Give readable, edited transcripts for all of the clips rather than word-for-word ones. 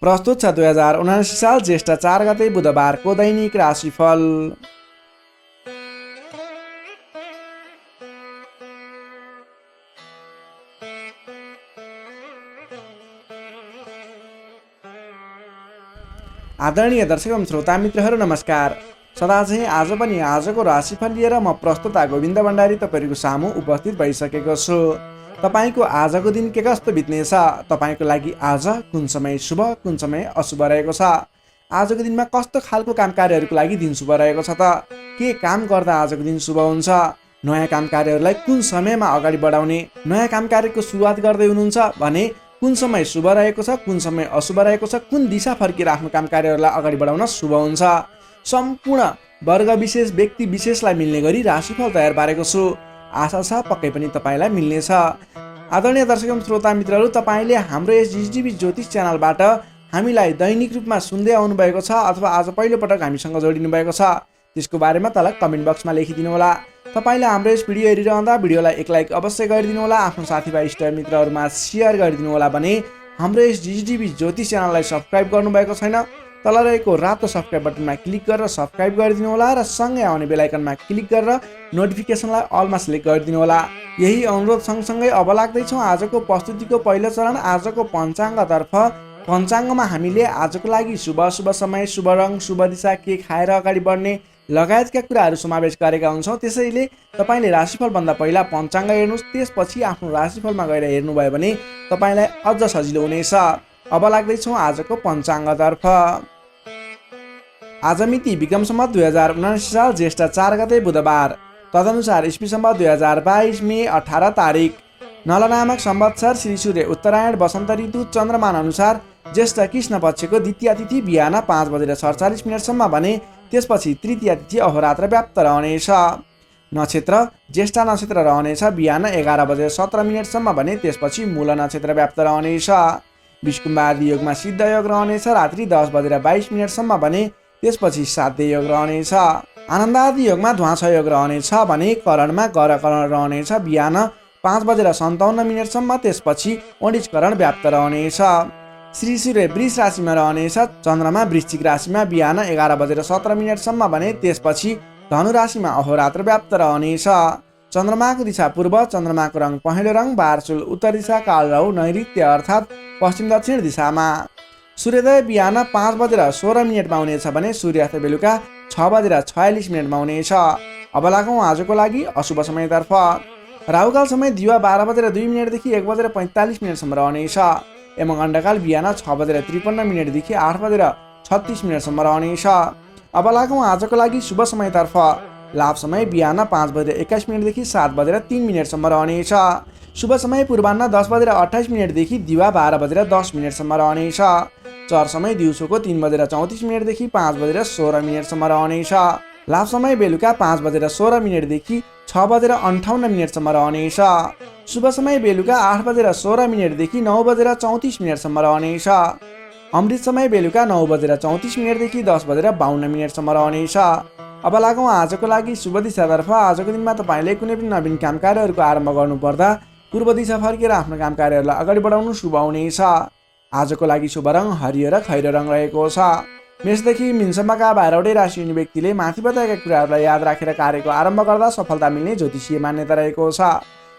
प्रस्तुत छ 2079 साल ज्येष्ठ 4 गते बुधबारको दैनिक राशिफल। आदरणीय दर्शक एवं श्रोता मित्रहरू नमस्कार। सदा चाहिँ आज पनि आजको राशिफल लिएर म प्रस्तुता गोविन्द भण्डारी तपाईँको सामु उपस्थित भइसकेको छु। तपाईँको आजको दिन के कस्तो बित्नेछ, तपाईँको लागि आज कुन समय शुभ कुन समय अशुभ रहेको छ, आजको दिनमा कस्तो खालको काम कार्यहरूको लागि दिन शुभ रहेको छ त, के काम गर्दा आजको दिन शुभ हुन्छ, नयाँ काम कार्यहरूलाई कुन समयमा अगाडि बढाउने, नयाँ काम कार्यको सुरुवात गर्दै हुनुहुन्छ भने कुन समय शुभ रहेको छ कुन समय अशुभ रहेको छ, कुन दिशा फर्केर आफ्नो काम कार्यहरूलाई अगाडि बढाउन शुभ हुन्छ, सम्पूर्ण वर्ग विशेष व्यक्ति विशेषलाई मिल्ने गरी राशिफल तयार पारेको छु। आशा छ पक्कै पनि तपाईँलाई मिल्नेछ। आदरणीय दर्शक एवं श्रोता मित्रहरू, तपाईँले हाम्रो यस जिटिभी ज्योतिष च्यानलबाट हामीलाई दैनिक रूपमा सुन्दै आउनुभएको छ अथवा आज पहिलोपटक हामीसँग जोडिनु भएको छ, त्यसको बारेमा तल कमेन्ट बक्समा लेखिदिनु होला। तपाईँले हाम्रो यस भिडियो हेरिरहँदा भिडियोलाई एक लाइक अवश्य गरिदिनु होला, आफ्नो साथीभाइ इष्ट मित्रहरूमा सेयर गरिदिनु होला। भने हाम्रो यस जिटिभी ज्योतिष च्यानललाई सब्सक्राइब गर्नुभएको छैन, तल रहेको रातो सब्सक्राइब बटनमा क्लिक गरेर सब्सक्राइब गरिदिनु होला र सँगै आउने बेल आइकनमा क्लिक गरेर नोटिफिकेसनलाई अलमा सिलेक्ट गरिदिनु होला। यही अनुरोध सँगसँगै अब लाग्दैछौँ आजको प्रस्तुतिको पहिलो चरण आजको पञ्चाङ्गतर्फ। पञ्चाङ्गमा हामीले आजको लागि शुभ अशुभ समय, शुभ रङ, शुभ दिशा, के खाएर अगाडि बढ्ने लगायतका कुराहरू समावेश गरेका हुन्छौँ। त्यसैले तपाईँले राशिफलभन्दा पहिला पञ्चाङ्ग हेर्नुहोस्, त्यसपछि आफ्नो राशिफलमा गएर हेर्नुभयो भने तपाईँलाई अझ सजिलो हुनेछ। अब लाग्दैछौँ आजको पञ्चाङ्गतर्फ। आज मिति विक्रम सम्वत 2079 साल ज्येष्ठ 4 गते बुधबार, तदनुसार इस्वी सम्वत 2022 मे 18 तारिक। नल नामक संवत्सर श्री सूर्य उत्तरायण वसन्त ऋतु चन्द्रमान अनुसार ज्येष्ठ कृष्ण पक्षको द्वितीय तिथि बिहान 5:47 भने त्यसपछि तृतीय तिथि अहोरात्र व्याप्त रहनेछ। नक्षत्र ज्येष्ठ नक्षत्र रहनेछ बिहान 11:17 भने त्यसपछि मूल नक्षत्र व्याप्त रहनेछ। विष्कुम्भ आदि योगमा सिद्ध योग रहनेछ रात्रि 10:22 भने त्यसपछि साध्य योग रहनेछ। आनन्द आदि योगमा ध्वाँस योग रहनेछ भने करणमा गरकरण रहनेछ बिहान 5:57 त्यसपछि ओडिचकरण व्याप्त रहनेछ। श्री सूर्य वृष राशिमा रहनेछ, चन्द्रमा वृश्चिक राशिमा बिहान 11:17 भने त्यसपछि धनु राशिमा अहोरात्र व्याप्त रहनेछ। चन्द्रमाको दिशा पूर्व, चन्द्रमाको रङ पहेँलो रङ, बारसुल उत्तर दिशा, कालराहु नैऋत्य अर्थात् पश्चिम दक्षिण दिशामा। सूर्योदय बिहान 5:16 हुनेछ भने सूर्यास्त बेलुका 6:46 हुनेछ। अब लागौँ आजको लागि अशुभ समयतर्फ। राहुकाल समय दिवा 12:02 देखि 1:45 रहनेछ एवं अन्डकाल बिहान 6:53 देखि 8:36 रहनेछ। अब लागौँ आजको लागि शुभ समयतर्फ। लाभ समय बिहान 5:21 देखि 7:03 रहनेछ। शुभ समय पूर्वाह्न 10:28 देखि दिवा 12:10 रहनेछ। चर समय दिउँसोको 3:34 देखि 5:16 रहनेछ। लाभ समय बेलुका 5:16 देखि 6:58 रहनेछ। शुभ समय बेलुका 8:16 देखि 9:34 रहनेछ। अमृत समय बेलुका 9:34 देखि 10:52 रहनेछ। अब लागौँ आजको लागि शुभ दिशातर्फ। आजको दिनमा तपाईँले कुनै पनि नवीन काम कार्यहरूको आरम्भ गर्नुपर्दा पूर्व दिशा फर्केर आफ्नो काम कार्यहरूलाई अगाडि बढाउनु शुभ हुनेछ। आजको लागि शुभ रङ हरियो र खैरो रङ रहेको छ। मेषदेखि मीनसम्मका 12वटै राशि हुने व्यक्तिले माथि बताएका कुराहरूलाई याद राखेर कार्यको आरम्भ गर्दा सफलता मिल्ने ज्योतिषीय मान्यता रहेको छ।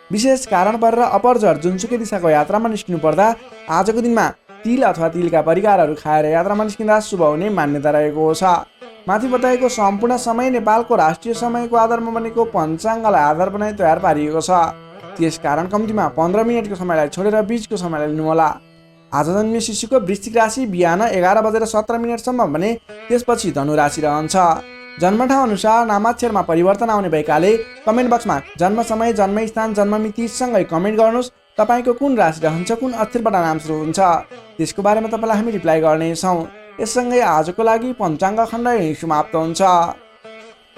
विशेष कारण परेर अपरझट जुनसुकै दिशाको यात्रामा निस्किनु पर्दा आजको दिनमा तिल अथवा तिलका परिकारहरू खाएर यात्रामा निस्किँदा शुभ हुने मान्यता रहेको छ। माथि बताएको सम्पूर्ण समय नेपालको राष्ट्रिय समयको आधारमा बनेको पञ्चाङ्गलाई आधार बनाई तयार पारिएको छ। त्यसकारण कम्तीमा 15 मिनटको समयलाई छोडेर बीचको समयलाई लिनुहोला। आज जन्मिए शिशुको वृश्चिक राशि बिहान 11:17 भने त्यसपछि धनु राशि रहन्छ। जन्मठाउँ अनुसार नामाक्षरमा परिवर्तन आउने भएकाले कमेन्ट बक्समा जन्म समय, जन्मस्थान, जन्ममिति सँगै कमेन्ट गर्नुहोस्। तपाईँको कुन राशि रहन्छ, कुन अक्षरबाट नाम सुरु हुन्छ, त्यसको बारेमा तपाईँलाई हामी रिप्लाई गर्नेछौँ। यससँगै आजको लागि पञ्चाङ्ग खण्ड यही समाप्त हुन्छ।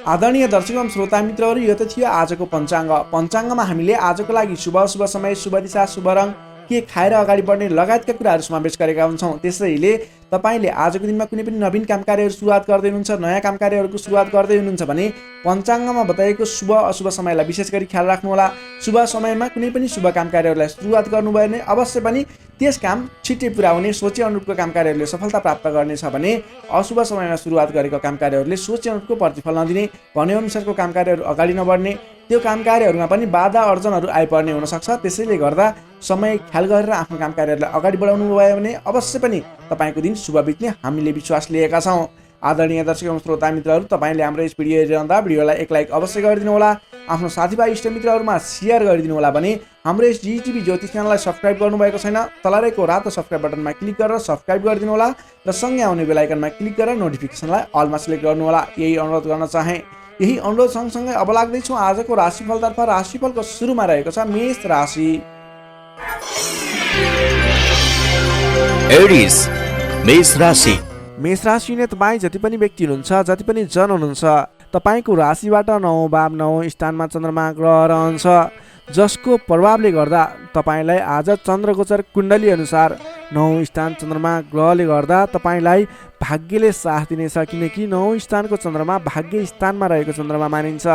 आदरणीय दर्शक एवं श्रोता मित्रहरू, यो त थियो आजको पञ्चाङ्ग। पञ्चाङ्गमा हामीले आजको लागि शुभ अशुभ समय, शुभ दिशा, शुभ रङ, के खाएर अगाडि बढ्ने लगायतका कुराहरू समावेश गरेका हुन्छौँ। त्यसैले तपाईँले आजको दिनमा कुनै पनि नवीन काम कार्यहरू सुरुवात गर्दै हुनुहुन्छ, नयाँ काम कार्यहरूको सुरुवात गर्दै हुनुहुन्छ भने पञ्चाङ्गमा बताइएको शुभ अशुभ समयलाई विशेष गरी ख्याल राख्नुहोला। शुभ समयमा कुनै पनि शुभ काम कार्यहरूलाई सुरुवात गर्नुभयो भने अवश्य पनि त्यस काम छिट्टै पुरा हुने, सोचे अनुरूपको काम कार्यहरूले सफलता प्राप्त गर्नेछ भने अशुभ समयमा सुरुवात गरेको काम कार्यहरूले सोचे अनुरूपको प्रतिफल नदिने, भनेअनुसारको काम कार्यहरू अगाडि नबढ्ने, त्यो काम कार्यहरूमा पनि बाधा अर्जनहरू आइपर्ने हुनसक्छ। त्यसैले गर्दा समय ख्याल गरेर आफ्नो काम कार्यहरूलाई अगाडि बढाउनु भयो भने अवश्य पनि तपाईँको दिन शुभ बित्ने हामीले विश्वास लिएका छौँ। आदरणीय दर्शक एवं श्रोता मित्रहरू, तपाईँले हाम्रो यस भिडियो हेरिरहँदा भिडियोलाई एक लाइक अवश्य गरिदिनु होला, आफ्नो साथीभाइ इष्टमित्रहरूमा सेयर गरिदिनु होला भने हाम्रो यस जिटिभी ज्योतिष च्यानललाई सब्सक्राइब गर्नुभएको छैन तल रहेको रातो सब्सक्राइब बटनमा क्लिक गरेर सब्सक्राइब गरिदिनु होला र सँगै आउने बेल आइकनमा क्लिक गरेर नोटिफिकेसनलाई अलमा सिलेक्ट गर्नु होला। यही अनुरोध गर्न चाहे। यही अनुरोध सँगसँगै अब लाग्दैछौँ आजको राशिफलतर्फ। राशिफलको सुरुमा रहेको छ मेष राशि। एरिस मेष राशि। मेष राशि नै तपाईँ जति पनि व्यक्ति हुनुहुन्छ, जति पनि जन हुनुहुन्छ, तपाईँको राशिबाट 9 भाव 9 स्थानमा चन्द्रमा ग्रह रहन्छ, जसको प्रभावले गर्दा तपाईँलाई आज चन्द्रगोचर कुण्डली अनुसार 9 स्थान चन्द्रमा ग्रहले गर्दा तपाईँलाई भाग्यले साथ दिनेछ, किनकि 9 स्थानको चन्द्रमा भाग्य स्थानमा रहेको चन्द्रमा मानिन्छ,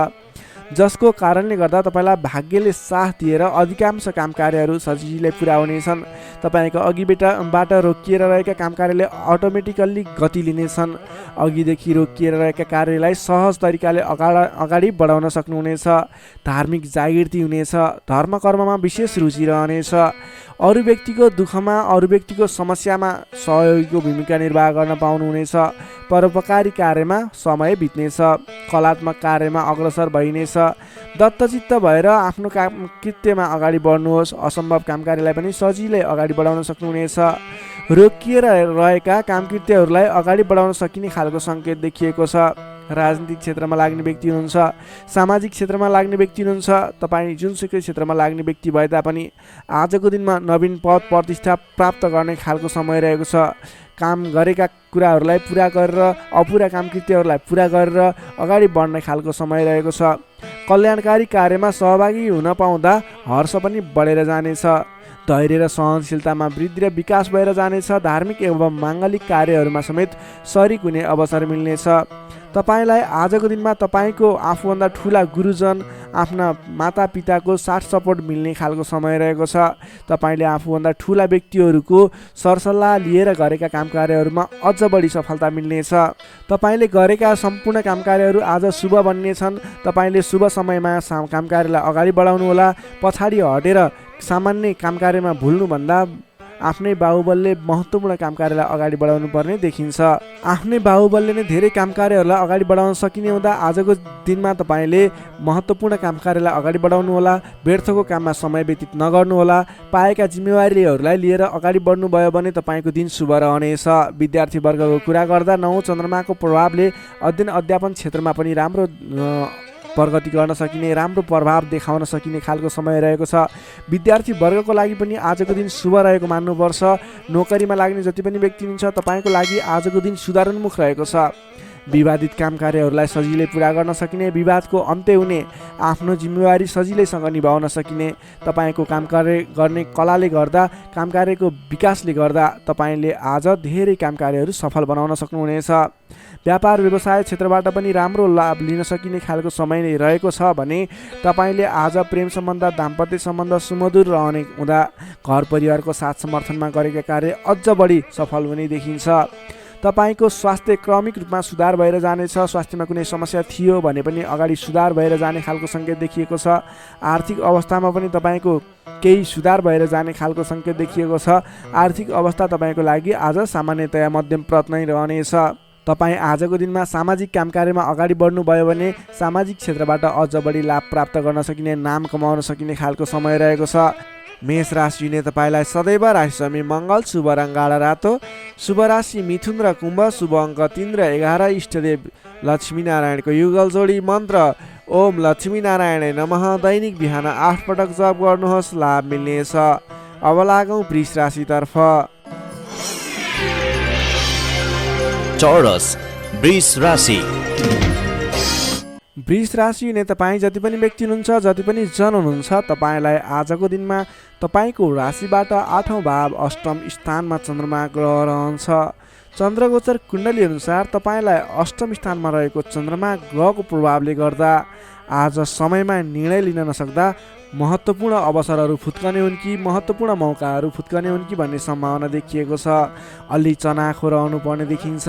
जसको कारणले गर्दा तपाईँलाई भाग्यले साथ दिएर अधिकांश काम कार्यहरू सजिलै पुरा हुनेछन्। तपाईँको अघिबाट रोकिएर रहेका काम कार्यले अटोमेटिकल्ली गति लिनेछन्। अघिदेखि रोकिएर रहेका कार्यलाई सहज तरिकाले अगाडि बढाउन सक्नुहुनेछ। धार्मिक जागृति हुनेछ। धर्म कर्ममा विशेष रुचि रहनेछ। अरू व्यक्तिको दुःखमा, अरू व्यक्तिको समस्यामा सहयोगीको भूमिका निर्वाह गर्न पाउनुहुनेछ। परोपकारी कार्यमा समय बित्नेछ। कलात्मक कार्यमा अग्रसर भइनेछ। दत्तचित्त भएर आफ्नो काम कृत्यमा अगाडि बढ्नुहोस्। असम्भव काम कार्यलाई पनि सजिलै अगाडि बढाउन सक्नुहुनेछ। रोकिएर रहेका कामकृत्यहरूलाई अगाडि बढाउन सकिने खालको सङ्केत देखिएको छ। राजनीतिक क्षेत्रमा लाग्ने व्यक्ति हुनुहुन्छ, सामाजिक क्षेत्रमा लाग्ने व्यक्ति हुनुहुन्छ, तपाईँ जुनसुकै क्षेत्रमा लाग्ने व्यक्ति भए तापनि आजको दिनमा नवीन पद प्रतिष्ठा प्राप्त गर्ने खालको समय रहेको छ। काम गरेका कुराहरूलाई पुरा गरेर अपुरा कामकृत्यहरूलाई पुरा गरेर अगाडि बढ्ने खालको समय रहेको छ। कल्याणकारी कार्यमा सहभागी हुन पाउँदा हर्ष पनि बढेर जानेछ। धैर्य र सहनशीलतामा वृद्धि र विकास भएर जानेछ। धार्मिक एवं माङ्गलिक कार्यहरूमा समेत सरिक हुने अवसर मिल्नेछ। तपाईँलाई आजको दिनमा तपाईँको आफूभन्दा ठुला गुरुजन, आफ्ना मातापिताको साथ सपोर्ट मिल्ने खालको समय रहेको छ। तपाईँले आफूभन्दा ठुला व्यक्तिहरूको सरसल्लाह लिएर गरेका काम कार्यहरूमा अझ बढी सफलता मिल्नेछ। तपाईँले गरेका सम्पूर्ण काम कार्यहरू आज शुभ बन्नेछन्। तपाईँले शुभ समयमा काम कार्यलाई अगाडि बढाउनुहोला। पछाडि हटेर सामान्य काम कार्यमा भुल्नुभन्दा आफ्नै बाहुबलले महत्त्वपूर्ण काम कार्यलाई अगाडि बढाउनु पर्ने देखिन्छ। आफ्नै बाहुबलले नै धेरै काम कार्यहरूलाई अगाडि बढाउन सकिने हुँदा आजको दिनमा तपाईँले महत्त्वपूर्ण काम कार्यलाई अगाडि बढाउनुहोला। व्यर्थको काममा समय व्यतीत नगर्नुहोला। पाएका जिम्मेवारीहरूलाई लिएर अगाडि बढ्नुभयो भने तपाईँको दिन शुभ रहनेछ। विद्यार्थी वर्गको कुरा गर्दा 9 चन्द्रमाको प्रभावले अध्ययन अध्यापन क्षेत्रमा पनि राम्रो प्रगति गर्न सकिने, राम्रो प्रभाव देखाउन सकिने खालको समय रहेको छ। विद्यार्थी वर्गको लागि पनि आजको दिन शुभ रहेको मान्नुपर्छ। नोकरीमा लाग्ने जति पनि व्यक्ति हुनुहुन्छ तपाईँको लागि आजको दिन सुधारोन्मुख रहेको छ। विवादित काम कार्यहरूलाई सजिलै पुरा गर्न सकिने, विवादको अन्त्य हुने, आफ्नो जिम्मेवारी सजिलैसँग निभाउन सकिने, तपाईँको काम कार्य गर्ने कलाले गर्दा, काम कार्यको विकासले गर्दा तपाईँले आज धेरै काम कार्यहरू सफल बनाउन सक्नुहुनेछ। व्यापार व्यवसाय क्षेत्रबाट पनि राम्रो लाभ लिन सकिने खालको समय नै रहेको छ भने तपाईँले आज प्रेम सम्बन्ध, दाम्पत्य सम्बन्ध सुमधुर रहने हुँदा घर परिवारको साथ समर्थनमा गरेका कार्य अझ बढी सफल हुने देखिन्छ। तपाईँको स्वास्थ्य क्रमिक रूपमा सुधार भएर जानेछ। स्वास्थ्यमा कुनै समस्या थियो भने पनि अगाडि सुधार भएर जाने खालको सङ्केत देखिएको छ। आर्थिक अवस्थामा पनि तपाईँको केही सुधार भएर जाने खालको सङ्केत देखिएको छ। आर्थिक अवस्था तपाईँको लागि आज सामान्यतया मध्यम प्रत नै रहनेछ। तपाईँ आजको दिनमा सामाजिक काम कार्यमा अगाडि बढ्नुभयो भने सामाजिक क्षेत्रबाट अझ बढी लाभ प्राप्त गर्न सकिने, नाम कमाउन सकिने खालको समय रहेको छ। मेष राशिले तपाईँलाई सदैव राशिस्वामी मङ्गल, शुभ रङ गाढा रातो, शुभ राशि मिथुन र कुम्भ, शुभ अङ्क 3 र 11, इष्टदेव लक्ष्मीनारायणको युगल जोडी मन्त्र ओम लक्ष्मीनारायण नमः दैनिक बिहान 8 पटक जप गर्नुहोस्, लाभ मिल्नेछ। अब लागौँ वृष राशितर्फ। चौरस वृष राशि। वृष राशि नै तपाईँ जति पनि व्यक्ति हुनुहुन्छ, जति पनि जन हुनुहुन्छ, तपाईँलाई आजको दिनमा तपाईँको राशिबाट 8औँ भाव 8म स्थानमा चन्द्रमा ग्रह रहन्छ। चन्द्रगोचर कुण्डली अनुसार तपाईँलाई अष्टम स्थानमा रहेको चन्द्रमा ग्रहको प्रभावले गर्दा आज समयमा निर्णय लिन नसक्दा महत्त्वपूर्ण अवसरहरू फुत्कने हुन् कि महत्त्वपूर्ण मौकाहरू फुत्कने हुन् कि भन्ने सम्भावना देखिएको छ। अलि चनाखो रहनु पर्ने देखिन्छ।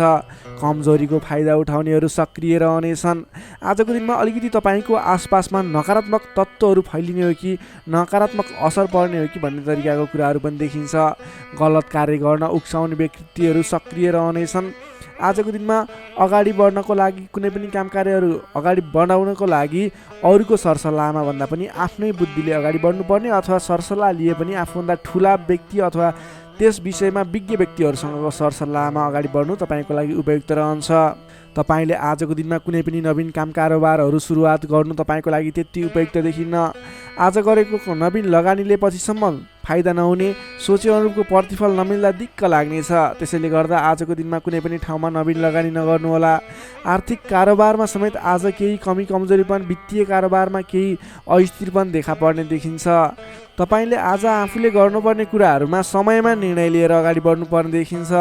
कमजोरीको फाइदा उठाउनेहरू सक्रिय रहनेछन्। आजको दिनमा अलिकति तपाईँको आसपासमा नकारात्मक तत्त्वहरू फैलिने हो कि नकारात्मक असर पर्ने हो कि भन्ने तरिकाको कुराहरू पनि देखिन्छ। गलत कार्य गर्न उक्साउने व्यक्तिहरू सक्रिय रहनेछन्। आजको दिनमा अगाडि बढ्नको लागि कुनै पनि काम कार्यहरू अगाडि बढाउनको लागि अरूको सरसल्लाहमा भन्दा पनि आफ्नै बुद्धिले अगाडि बढ्नुपर्ने अथवा सरसल्लाह लिए पनि आफूभन्दा ठुला व्यक्ति अथवा त्यस विषयमा विज्ञ व्यक्तिहरूसँगको सरसल्लाहमा अगाडि बढ्नु तपाईँको लागि उपयुक्त रहन्छ। तपाईँले आजको दिनमा कुनै पनि नवीन काम कारोबारहरू सुरुवात गर्नु तपाईँको लागि त्यति उपयुक्त देखिन्न। आज गरेको नवीन लगानीले पछिसम्म फाइदा नहुने, सोचे अनुरूपको प्रतिफल नमिल्दा दिक्क लाग्नेछ। त्यसैले गर्दा आजको दिनमा कुनै पनि ठाउँमा नवीन लगानी नगर्नुहोला। आर्थिक कारोबारमा समेत आज केही कमी कमजोरीपन, वित्तीय कारोबारमा केही अस्थिरपन देखा पर्ने देखिन्छ। तपाईँले आज आफूले गर्नुपर्ने कुराहरूमा समयमा निर्णय लिएर अगाडि बढ्नुपर्ने देखिन्छ।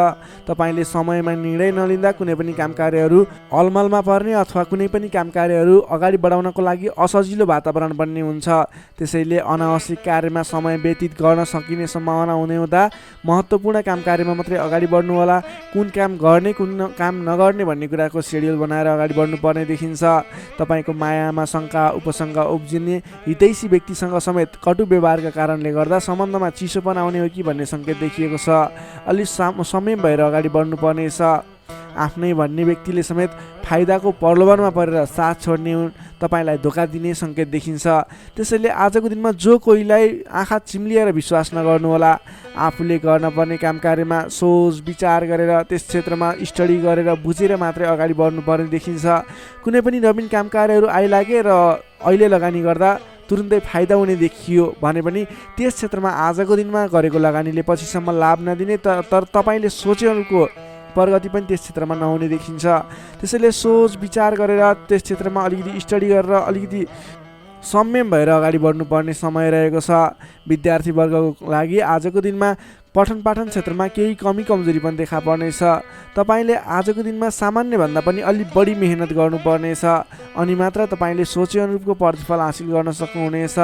तपाईँले समयमा निर्णय नलिँदा कुनै पनि काम कार्यहरू अलमलमा पर्ने अथवा कुनै पनि काम कार्यहरू अगाडि बढाउनको लागि असजिलो वातावरण बन्ने हुन्छ। त्यसैले अनावश्यक कार्यमा समय व्यतीत गर्न सकिने सम्भावना हुने हुँदा महत्त्वपूर्ण काम कार्यमा मात्रै अगाडि बढ्नु होला। कुन काम गर्ने कुन काम नगर्ने भन्ने कुराको सेड्युल बनाएर अगाडि बढ्नुपर्ने देखिन्छ। तपाईँको मायामा शङ्का उपशङ्का उब्जिने, हितैषी व्यक्तिसँग समेत कटु व्यवहारका कारणले गर्दा सम्बन्धमा चिसोपन आउने हो कि भन्ने सङ्केत देखिएको छ। अलि संयम भएर अगाडि बढ्नुपर्नेछ। आफ्नै भन्ने व्यक्तिले समेत फाइदाको प्रलोभनमा परेर साथ छोड्ने हुन्, तपाईँलाई धोका दिने सङ्केत देखिन्छ। त्यसैले आजको दिनमा जो कोहीलाई आँखा चिम्लिएर विश्वास नगर्नुहोला। आफूले गर्नुपर्ने काम कार्यमा सोच विचार गरेर त्यस क्षेत्रमा स्टडी गरेर बुझेर मात्रै अगाडि बढ्नुपर्ने देखिन्छ। कुनै पनि नवीन काम कार्यहरू आइलागे र अहिले लगानी गर्दा तुरुन्तै फाइदा हुने देखियो भने पनि त्यस क्षेत्रमा आजको दिनमा गरेको लगानीले पछिसम्म लाभ नदिने, तर तपाईँले सोचेको प्रगति पनि त्यस क्षेत्रमा नहुने देखिन्छ। त्यसैले सोच विचार गरेर त्यस क्षेत्रमा अलिकति स्टडी गरेर अलिकति संयम भएर अगाडि बढ्नुपर्ने समय रहेको छ। विद्यार्थी वर्गको लागि आजको दिनमा पठन पाठन क्षेत्रमा केही कमी कमजोरी पनि देखा पर्नेछ। तपाईँले आजको दिनमा सामान्यभन्दा पनि अलि बढी मेहनत गर्नुपर्नेछ, अनि मात्र तपाईँले सोचे अनुरूपको प्रतिफल हासिल गर्न सक्नुहुनेछ।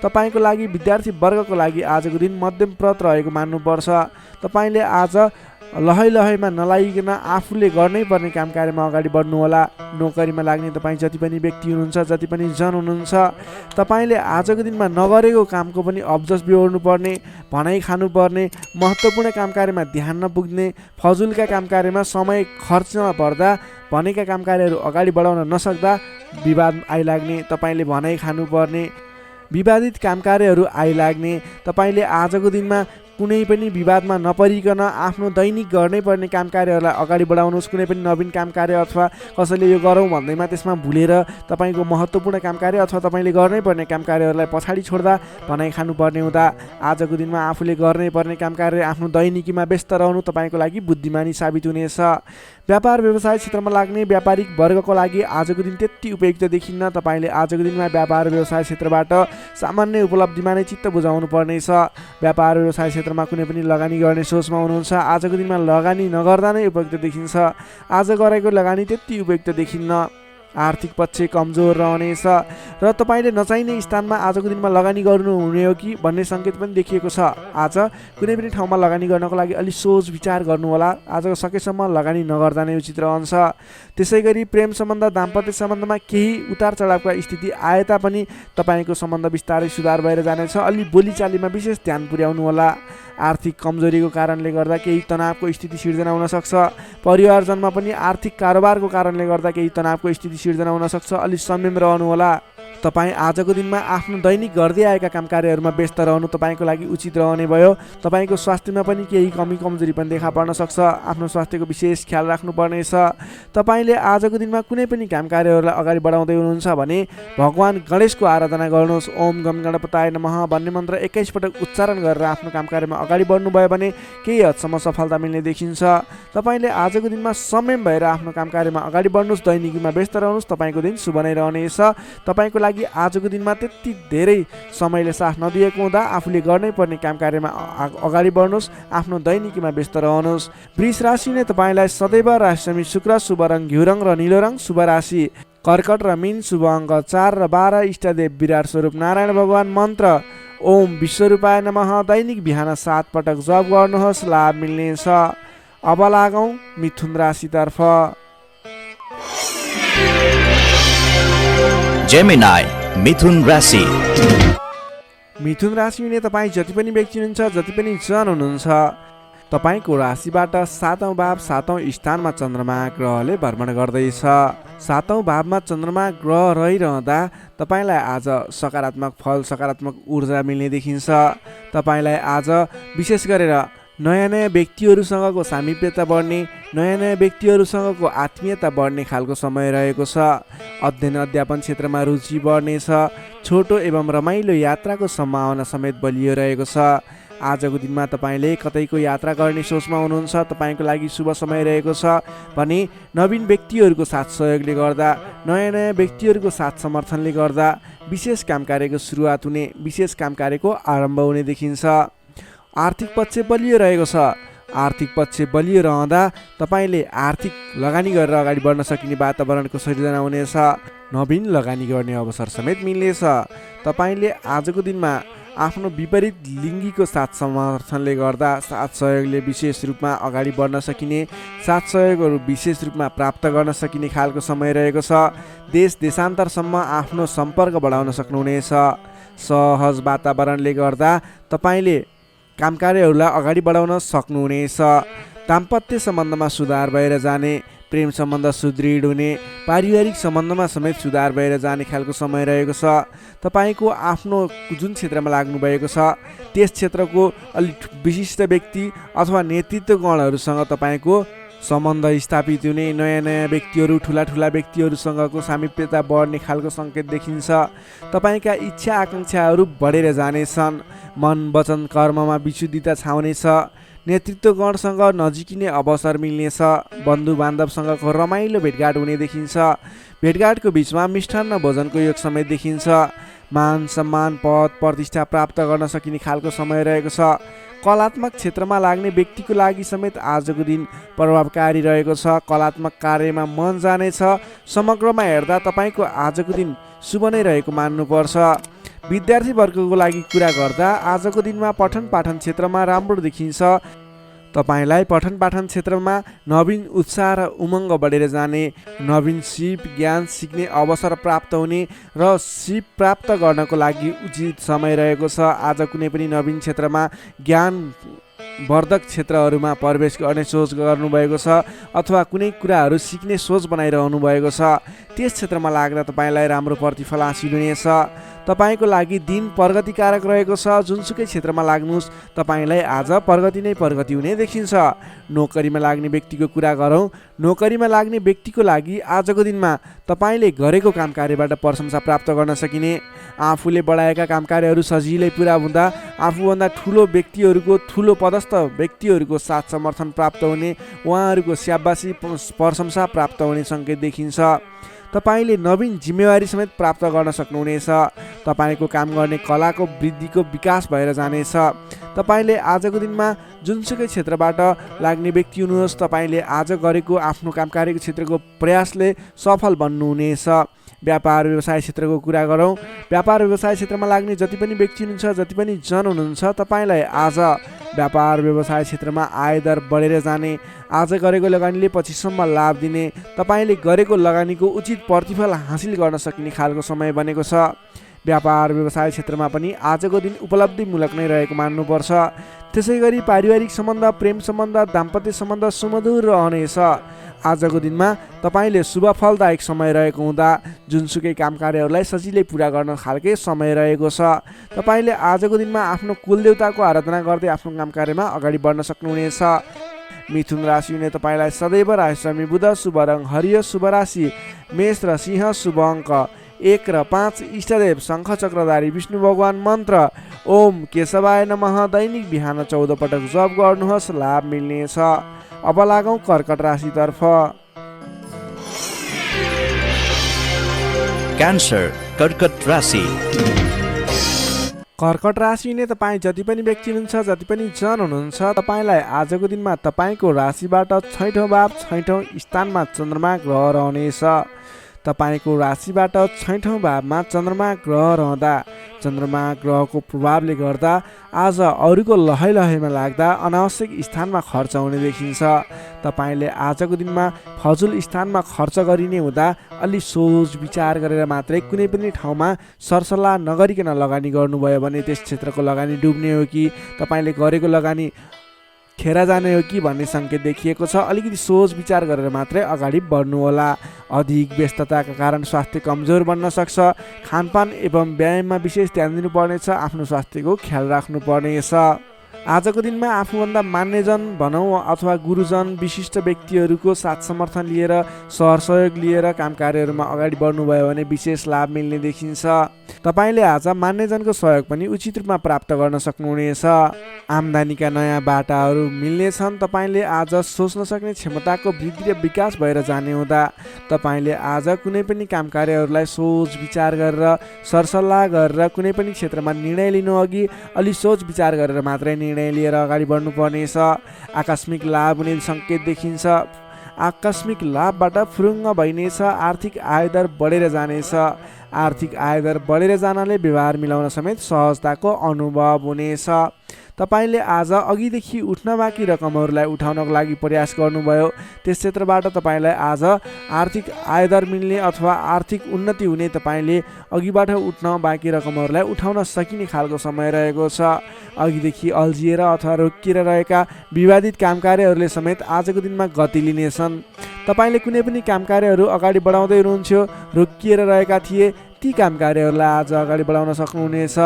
तपाईँको लागि विद्यार्थी वर्गको लागि आजको दिन मध्यमप्रद रहेको मान्नुपर्छ। तपाईँले आज लहैमा नलागिकन आफूले गर्नै पर्ने काम कार्यमा अगाडि बढ्नुहोला। नोकरीमा लाग्ने तपाईँ जति पनि व्यक्ति हुनुहुन्छ, जति पनि जन हुनुहुन्छ, तपाईँले आजको दिनमा नगरेको कामको पनि अब्जस बिहोर्नुपर्ने, भनाइ खानुपर्ने, महत्त्वपूर्ण काम कार्यमा ध्यान नपुग्ने, फजुलका काम कार्यमा समय खर्चमा पर्दा भनेका काम कार्यहरू अगाडि बढाउन नसक्दा विवाद आइलाग्ने, तपाईँले भनाइ खानुपर्ने, विवादित काम कार्यहरू आइलाग्ने। तपाईँले आजको दिनमा कुनै पनि विवादमा नपरिकन आफ्नो दैनिक गर्नै पर्ने काम कार्यहरूलाई अगाडि बढाउनुहोस्। कुनै पनि नवीन काम कार्य अथवा कसैले यो गरौँ भन्दैमा त्यसमा भुलेर तपाईँको महत्त्वपूर्ण काम कार्य अथवा तपाईँले गर्नै पर्ने काम कार्यहरूलाई पछाडि छोड्दा भनाइ खानुपर्ने हुँदा आजको दिनमा आफूले गर्नै पर्ने काम कार्य आफ्नो दैनिकीमा व्यस्त रहनु तपाईँको लागि बुद्धिमानी साबित हुनेछ। व्यापार व्यवसाय क्षेत्रमा लाग्ने व्यापारिक वर्गको लागि आजको दिन त्यति उपयुक्त देखिन्न। तपाईँले आजको दिनमा व्यापार व्यवसाय क्षेत्रबाट सामान्य उपलब्धिमा नै चित्त बुझाउनु पर्नेछ। व्यापार व्यवसाय क्षेत्रमा कुनै पनि लगानी गर्ने सोचमा हुनुहुन्छ, आजको दिनमा लगानी नगर्दा नै उपयुक्त देखिन्छ। आज गरेको लगानी त्यति उपयुक्त देखिन्न। आर्थिक पक्ष कमजोर रहनेछ र तपाईँले नचाहिने स्थानमा आजको दिनमा लगानी गर्नुहुने हो कि भन्ने सङ्केत पनि देखिएको छ। आज कुनै पनि ठाउँमा लगानी गर्नको लागि अलि सोच विचार गर्नुहोला। आज सकेसम्म लगानी नगर्दा नै उचित रहन्छ। त्यसै गरी प्रेम सम्बन्ध, दाम्पत्य सम्बन्धमा केही उतार चढावका स्थिति आए तापनि तपाईँको सम्बन्ध बिस्तारै सुधार भएर जानेछ। अलि बोलीचालीमा विशेष ध्यान पुर्याउनु होला। आर्थिक कमजोरीको कारणले गर्दा केही तनावको स्थिति सिर्जना हुन सक्छ। परिवारजनमा पनि आर्थिक कारोबारको कारणले गर्दा केही तनावको स्थिति सिर्जना हुन सक्छ। अलि संयम रहनु होला। तपाईँ आजको दिनमा आफ्नो दैनिक गर्दै आएका काम कार्यहरूमा व्यस्त रहनु तपाईँको लागि उचित रहने भयो। तपाईँको स्वास्थ्यमा पनि केही कमी कमजोरी पनि देखा पर्न सक्छ। आफ्नो स्वास्थ्यको विशेष ख्याल राख्नुपर्नेछ। तपाईँले आजको दिनमा कुनै पनि काम कार्यहरूलाई अगाडि बढाउँदै हुनुहुन्छ भने भगवान गणेशको आराधना गर्नुहोस्। ओम गम गणपताय नमः भन्ने मन्त्र 21 पटक उच्चारण गरेर आफ्नो काम कार्यमा अगाडि बढ्नुभयो भने केही हदसम्म सफलता मिल्ने देखिन्छ। तपाईँले आजको दिनमा संयम भएर आफ्नो काम कार्यमा अगाडि बढ्नुहोस्, दैनिकीमा व्यस्त रहनुहोस्। तपाईँको दिन शुभ नै रहनेछ। तपाईँको लागि आजको दिनमा त्यति धेरै समयले साथ नदिएको हुँदा आफूले गर्नै पर्ने काम कार्यमा अगाडि बढ्नुहोस्, आफ्नो दैनिकीमा व्यस्त रहनुहोस्। वृष राशिले तपाईँलाई सदैव राशि शुक्र शुभ रङ घिउ रङ र निलो रङ, शुभ राशि कर्कट र मीन, शुभ अङ्क 4 र 12, इष्टदेव विराट स्वरूप नारायण भगवान, मन्त्र ओम विश्वरूपाय नमः। दैनिक बिहान 7 पटक जप गर्नुहोस्, लाभ मिल्नेछ। अब लागौँ मिथुन राशितर्फ। जेमिनाई मिथुन राशि। मिथुन राशि हुने तपाईँ जति पनि व्यक्ति हुनुहुन्छ, जति पनि जन हुनुहुन्छ, तपाईँको राशिबाट 7औं भाव 7औं स्थानमा चन्द्रमा ग्रहले भ्रमण गर्दैछ। 7औं भावमा चन्द्रमा ग्रह रहिरहँदा तपाईँलाई आज सकारात्मक फल, सकारात्मक ऊर्जा मिल्ने देखिन्छ। तपाईँलाई आज विशेष गरेर नयाँ नयाँ व्यक्तिहरूसँगको सामिप्यता बढ्ने, नयाँ नयाँ व्यक्तिहरूसँगको आत्मीयता बढ्ने खालको समय रहेको छ। अध्ययन अध्यापन क्षेत्रमा रुचि बढ्नेछ। छोटो एवं रमाइलो यात्राको सम्भावना समेत बलियो रहेको छ। आजको दिनमा तपाईँले कतैको यात्रा गर्ने सोचमा हुनुहुन्छ, तपाईँको लागि शुभ समय रहेको छ भने नवीन व्यक्तिहरूको साथ सहयोगले गर्दा, नयाँ नयाँ व्यक्तिहरूको साथ समर्थनले गर्दा विशेष काम कार्यको सुरुवात हुने, विशेष काम कार्यको आरम्भ हुने देखिन्छ। आर्थिक पक्ष बलियो रहेको छ। आर्थिक पक्ष बलियो रहँदा तपाईँले आर्थिक लगानी गरेर अगाडि बढ्न सकिने वातावरणको सृजना हुनेछ। नवीन लगानी गर्ने अवसर समेत मिल्नेछ। तपाईँले आजको दिनमा आफ्नो विपरीत लिङ्गीको साथ समर्थनले गर्दा, साथ सहयोगले विशेष रूपमा अगाडि बढ्न सकिने, साथ सहयोगहरू विशेष रूपमा प्राप्त गर्न सकिने खालको समय रहेको छ। देश देशान्तरसम्म आफ्नो सम्पर्क बढाउन सक्नुहुनेछ। सहज वातावरणले गर्दा तपाईँले काम कार्यहरूलाई अगाडि बढाउन सक्नुहुनेछ। दाम्पत्य सम्बन्धमा सुधार भएर जाने, प्रेम सम्बन्ध सुदृढ हुने, पारिवारिक सम्बन्धमा समेत सुधार भएर जाने खालको समय रहेको छ। तपाईँको आफ्नो जुन क्षेत्रमा लाग्नुभएको छ त्यस क्षेत्रको अलिक विशिष्ट व्यक्ति अथवा नेतृत्वगणहरूसँग तपाईँको सम्बन्ध स्थापित हुने, नयाँ नयाँ व्यक्तिहरू, ठुला ठुला व्यक्तिहरूसँगको सामिप्यता बढ्ने खालको सङ्केत देखिन्छ। तपाईँका इच्छा आकाङ्क्षाहरू बढेर जानेछन्। मन वचन कर्ममा विशुद्धिता छाउनेछ। नेतृत्वगणसँग नजिकिने अवसर मिल्नेछ। बन्धु बान्धवसँगको रमाइलो भेटघाट हुने देखिन्छ। भेटघाटको बिचमा मिष्टान्न भोजनको योग समेत देखिन्छ। मान सम्मान पद प्रतिष्ठा प्राप्त गर्न सकिने खालको समय रहेको छ। कलात्मक क्षेत्रमा लाग्ने व्यक्तिको लागि समेत आजको दिन प्रभावकारी रहेको छ। कलात्मक कार्यमा मन जानेछ। समग्रमा हेर्दा तपाईँको आजको दिन शुभ नै रहेको मान्नुपर्छ। विद्यार्थी वर्गको लागि कुरा गर्दा आजको दिनमा पठन पाठन क्षेत्रमा राम्रो देखिन्छ। तपाईँलाई पठन पाठन क्षेत्रमा नवीन उत्साह र उमङ्ग बढेर जाने, नवीन सिप ज्ञान सिक्ने अवसर प्राप्त हुने र सिप प्राप्त गर्नको लागि उचित समय रहेको छ। आज कुनै पनि नवीन क्षेत्रमा ज्ञान वर्धक क्षेत्रहरूमा प्रवेश गर्ने सोच गर्नुभएको छ अथवा कुनै कुराहरू सिक्ने सोच बनाइरहनु भएको छ। त्यस क्षेत्रमा लाग्दा तपाईँलाई राम्रो प्रतिफल हासिल हुनेछ। तपाईँको लागि दिन प्रगतिकारक रहेको छ। जुनसुकै क्षेत्रमा लाग्नुहोस्, तपाईँलाई आज प्रगति नै प्रगति हुने देखिन्छ। नोकरीमा लाग्ने व्यक्तिको कुरा गरौँ। नोकरीमा लाग्ने व्यक्तिको लागि आजको दिनमा तपाईँले गरेको काम कार्यबाट प्रशंसा प्राप्त गर्न सकिने, आफूले बढाएका काम कार्यहरू सजिलै पुरा हुँदा आफूभन्दा ठुलो व्यक्तिहरूको, ठुलो पदस्थ व्यक्तिहरूको साथ समर्थन प्राप्त हुने, उहाँहरूको स्याबासी प्रशंसा प्राप्त हुने सङ्केत देखिन्छ। तपाईँले नवीन जिम्मेवारी समेत प्राप्त गर्न सक्नुहुनेछ। तपाईँको काम गर्ने कलाको वृद्धिको विकास भएर जानेछ। तपाईँले आजको दिनमा जुनसुकै क्षेत्रबाट लाग्ने व्यक्ति हुनुहोस्, तपाईँले आज गरेको आफ्नो काम कार्यको क्षेत्रको प्रयासले सफल बन्नुहुनेछ। व्यापार व्यवसाय क्षेत्रको कुरा गरौँ। व्यापार व्यवसाय क्षेत्रमा लाग्ने जति पनि व्यक्ति हुनुहुन्छ, जति पनि जन हुनुहुन्छ, तपाईँलाई आज व्यापार व्यवसाय क्षेत्रमा आयदर बढेर जाने, आज गरेको लगानीले पछिसम्म लाभ दिने, तपाईँले गरेको लगानीको उचित प्रतिफल हासिल गर्न सकिने खालको समय बनेको छ। व्यापार व्यवसाय क्षेत्रमा पनि आजको दिन उपलब्धिमूलक नै रहेको मान्नुपर्छ। त्यसै गरी पारिवारिक सम्बन्ध, प्रेम सम्बन्ध, दाम्पत्य सम्बन्ध सुमधुर रहनेछ। आजको दिनमा तपाईँले शुभ फलदायक समय रहेको हुँदा जुनसुकै काम कार्यहरूलाई सजिलै पुरा गर्न खालके समय रहेको छ। तपाईँले आजको दिनमा आफ्नो कुलदेवताको आराधना गर्दै आफ्नो काम कार्यमा अगाडि बढ्न सक्नुहुनेछ। मिथुन राशि हुने तपाईँलाई सदैव राशि बुध, शुभ रङ हरियो, शुभ राशि मेष र सिंह, शुभ अङ्क 1 र 5, इष्टदेव शङ्ख चक्रधारी विष्णु भगवान, मन्त्र ओम केशवाय नमः। दैनिक बिहान 14 पटक जप गर्नुहोस्, लाभ मिल्नेछ। अब लागौँ कर्कट राशितर्फ। क्यान्सर कर्कट राशि। कर्कट राशि नै तपाईँ जति पनि व्यक्ति हुनुहुन्छ, जति पनि जन हुनुहुन्छ, तपाईँलाई आजको दिनमा तपाईँको राशिबाट 6औं भाव 6औं स्थानमा चन्द्रमा ग्रह रहनेछ। तपाईँको राशिबाट 6औं भावमा चन्द्रमा ग्रह रहँदा चन्द्रमा ग्रहको प्रभावले गर्दा आज अरूको लहैमा लाग्दा अनावश्यक स्थानमा खर्च हुने देखिन्छ। तपाईँले आजको दिनमा फजुल स्थानमा खर्च गरिने हुँदा अलि सोच विचार गरेर मात्रै कुनै पनि ठाउँमा सरसल्लाह नगरिकन लगानी गर्नुभयो भने त्यस क्षेत्रको लगानी डुब्ने हो कि तपाईँले गरेको लगानी खेर जाने हो कि भन्ने सङ्केत देखिएको छ। अलिकति सोच विचार गरेर मात्रै अगाडि बढ्नुहोला। अधिक व्यस्तताका कारण स्वास्थ्य कमजोर बन्न सक्छ। खानपान एवं व्यायाममा विशेष ध्यान दिनुपर्नेछ। आफ्नो स्वास्थ्यको ख्याल राख्नुपर्नेछ। आजको दिनमा आफूभन्दा मान्यजन भनौँ अथवा गुरुजन विशिष्ट व्यक्तिहरूको साथ समर्थन लिएर सहयोग लिएर काम कार्यहरूमा अगाडि बढ्नुभयो भने विशेष लाभ मिल्ने देखिन्छ। तपाईँले आज मान्यजनको सहयोग पनि उचित रूपमा प्राप्त गर्न सक्नुहुनेछ। आम्दानीका नयाँ बाटाहरू मिल्नेछन्। तपाईँले आज सोच्न सक्ने क्षमताको वृद्धि र विकास भएर जाने हुँदा तपाईँले आज कुनै पनि काम कार्यहरूलाई सोच विचार गरेर सरसल्लाह गरेर कुनै पनि क्षेत्रमा निर्णय लिनु अघि अलि सोच विचार गरेर मात्रै निर्णय लिएर अगाडि बढ्नुपर्नेछ। आकस्मिक लाभ हुने सङ्केत देखिन्छ। आकस्मिक लाभबाट फुरुङ्ग भइनेछ। आर्थिक आयदर बढेर जानेछ। आर्थिक आयदर बढेर जानाले व्यवहार मिलाउन समेत सहजताको अनुभव हुनेछ। तपाईँले आज अघिदेखि उठ्न बाँकी रकमहरूलाई उठाउनको लागि प्रयास गर्नुभयो। त्यस क्षेत्रबाट तपाईँलाई आज आर्थिक आयदर मिल्ने अथवा आर्थिक उन्नति हुने तपाईँले अघिबाट उठ्न बाँकी रकमहरूलाई उठाउन सकिने खालको समय रहेको छ। अघिदेखि अल्झिएर अथवा रोकिएर रहेका विवादित काम कार्यहरूले समेत आजको दिनमा गति लिनेछन्। तपाईँले कुनै पनि काम कार्यहरू अगाडि बढाउँदै हुनुहुन्थ्यो, रोकिएर रहेका थिए, ती काम कार्यहरूलाई आज अगाडि बढाउन सक्नुहुनेछ।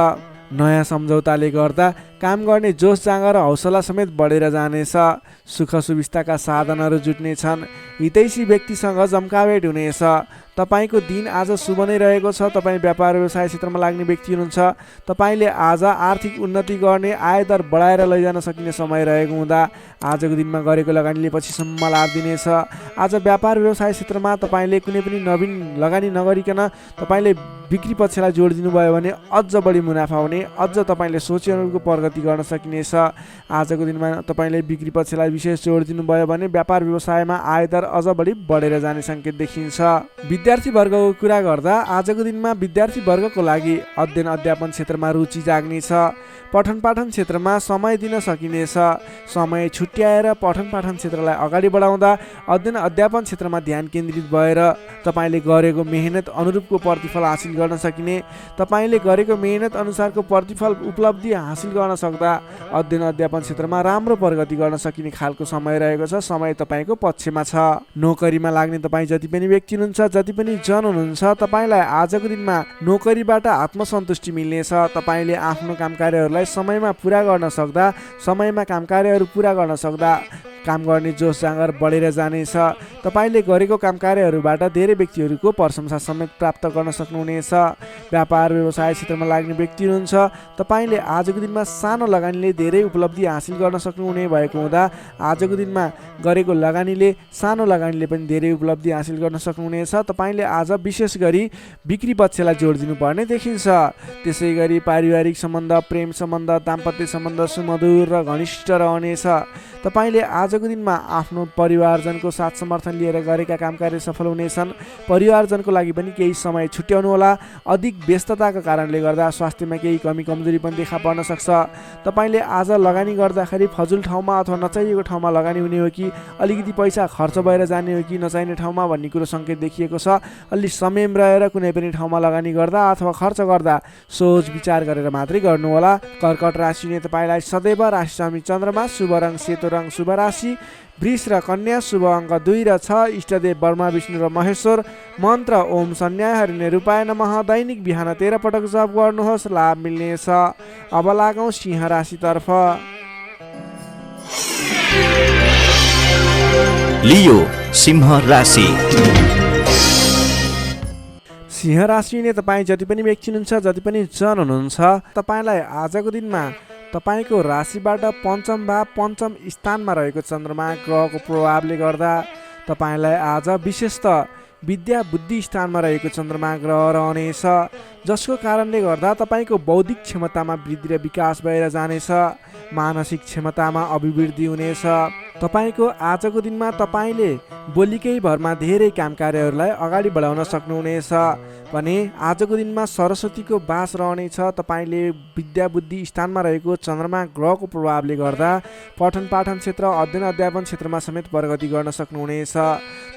नयाँ सम्झौताले गर्दा काम गर्ने जोस जाँगर र हौसला समेत बढेर जानेछ। सुख सुविस्ताका साधनहरू जुट्नेछन्। हितैषी व्यक्तिसँग जम्काभेट हुनेछ। तपाईँको दिन आज शुभ नै रहेको छ। तपाईँ व्यापार व्यवसाय क्षेत्रमा लाग्ने व्यक्ति हुनुहुन्छ। तपाईँले आज आर्थिक उन्नति गर्ने आयदर बढाएर लैजान सकिने समय रहेको हुँदा आजको दिनमा गरेको लगानीले पछिसम्म लाभ दिनेछ। आज व्यापार व्यवसाय क्षेत्रमा तपाईँले कुनै पनि नवीन लगानी नगरिकन तपाईँले बिक्री पक्षलाई जोड दिनुभयो भने अझ बढी मुनाफा हुने, अझ तपाईँले सोचे अनुरूपको प्रगति गर्न सकिनेछ। आजको दिनमा तपाईँले बिक्री पक्षलाई विशेष जोड दिनुभयो भने व्यापार व्यवसायमा आयदर अझ बढी बढेर जाने सङ्केत देखिन्छ। विद्यार्थी वर्गको कुरा गर्दा आजको दिनमा विद्यार्थी वर्गको लागि अध्ययन अध्यापन क्षेत्रमा रुचि जाग्नेछ। पठन पाठन क्षेत्रमा समय दिन सकिनेछ। समय छुट्याएर पठन पाठन क्षेत्रलाई अगाडि बढाउँदा अध्ययन अध्यापन क्षेत्रमा ध्यान केन्द्रित भएर तपाईँले गरेको मेहनत अनुरूपको प्रतिफल हासिल गर्न सकिने, तपाईँले गरेको मेहनत अनुसारको प्रतिफल उपलब्धि हासिल गर्न सक्दा अध्ययन अध्यापन क्षेत्रमा राम्रो प्रगति गर्न सकिने खालको समय रहेको छ। समय तपाईँको पक्षमा छ। नोकरीमा लाग्ने तपाईँ जति पनि व्यक्ति हुनुहुन्छ, जति पनि जन हुनुहुन्छ, तपाईँलाई आजको दिनमा नोकरीबाट आत्मसन्तुष्टि मिल्नेछ। तपाईँले आफ्नो काम कार्यहरूलाई समयमा पुरा गर्न सक्दा, समयमा काम कार्यहरू पुरा गर्न सक्दा काम गर्ने जोस जाँगर बढेर जानेछ। तपाईँले गरेको काम कार्यहरूबाट धेरै व्यक्तिहरूको प्रशंसा समेत प्राप्त गर्न सक्नुहुनेछ। व्यापार व्यवसाय क्षेत्रमा लाग्ने व्यक्ति हुनुहुन्छ, तपाईँले आजको दिनमा सानो लगानीले धेरै उपलब्धि हासिल गर्न सक्नुहुने भएको हुँदा आजको दिनमा गरेको लगानीले सानो लगानीले पनि धेरै उपलब्धि हासिल गर्न सक्नुहुनेछ। तपाईँले आज विशेष गरी बिक्री पक्षलाई जोड दिनुपर्ने देखिन्छ। त्यसै गरी पारिवारिक सम्बन्ध, प्रेम सम्बन्ध, दाम्पत्य सम्बन्ध सुमधुर र घनिष्ठ रहनेछ। तपाईँले आजको दिनमा आफ्नो परिवारजनको साथ समर्थन लिएर गरेका काम कार्य सफल हुनेछन्। परिवारजनको लागि पनि केही समय छुट्याउनु होला। अधिक व्यस्तताका कारणले गर्दा स्वास्थ्यमा केही कमी कमजोरी पनि देखा पर्न सक्छ। तपाईँले आज लगानी गर्दाखेरि फजुल ठाउँमा अथवा नचाहिएको ठाउँमा लगानी हुने हो कि अलिकति पैसा खर्च भएर जाने हो कि नचाहिने ठाउँमा भन्ने कुरो सङ्केत देखिएको छ। अलि संयम रहेर कुनै पनि ठाउँमा लगानी गर्दा अथवा खर्च गर्दा सोच विचार गरेर मात्रै गर्नुहोला। कर्कट राशिले तपाईँलाई सदैव राशिस्वामी चन्द्रमा, शुभ रङ सेतो रङ, शुभ राशि वृष र कन्या, शुभ अङ्क 2 र 6, इष्टदेव ब्रह्मा विष्णु र महेश्वर, मन्त्र ओम सन्याय हरिणे रूपाय नमः। दैनिक बिहान 13 पटक जप गर्नुहोस्, लाभ मिल्नेछ। अब लागौँ सिंह राशितर्फ। लियो सिंह राशि। सिंह राशि नै तपाईँ जति पनि व्यक्ति हुनुहुन्छ, जति पनि जन हुनुहुन्छ, तपाईँलाई आजको दिनमा तपाईँको राशिबाट पञ्चम भाव पञ्चम स्थानमा रहेको चन्द्रमा ग्रहको प्रभावले गर्दा तपाईँलाई आज विशेष त विद्या बुद्धि स्थानमा रहेको चन्द्रमा ग्रह रहनेछ, जसको कारणले गर्दा तपाईँको बौद्धिक क्षमतामा वृद्धि र विकास भएर जानेछ। मानसिक क्षमतामा अभिवृद्धि हुनेछ। तपाईँको आजको दिनमा तपाईँले बोलीकै भरमा धेरै काम कार्यहरूलाई अगाडि बढाउन सक्नुहुनेछ भने आजको दिनमा सरस्वतीको बास रहनेछ। तपाईँले विद्या बुद्धि स्थानमा रहेको चन्द्रमा ग्रहको प्रभावले गर्दा पठन पाठन क्षेत्र, अध्ययन अध्यापन क्षेत्रमा समेत प्रगति गर्न सक्नुहुनेछ।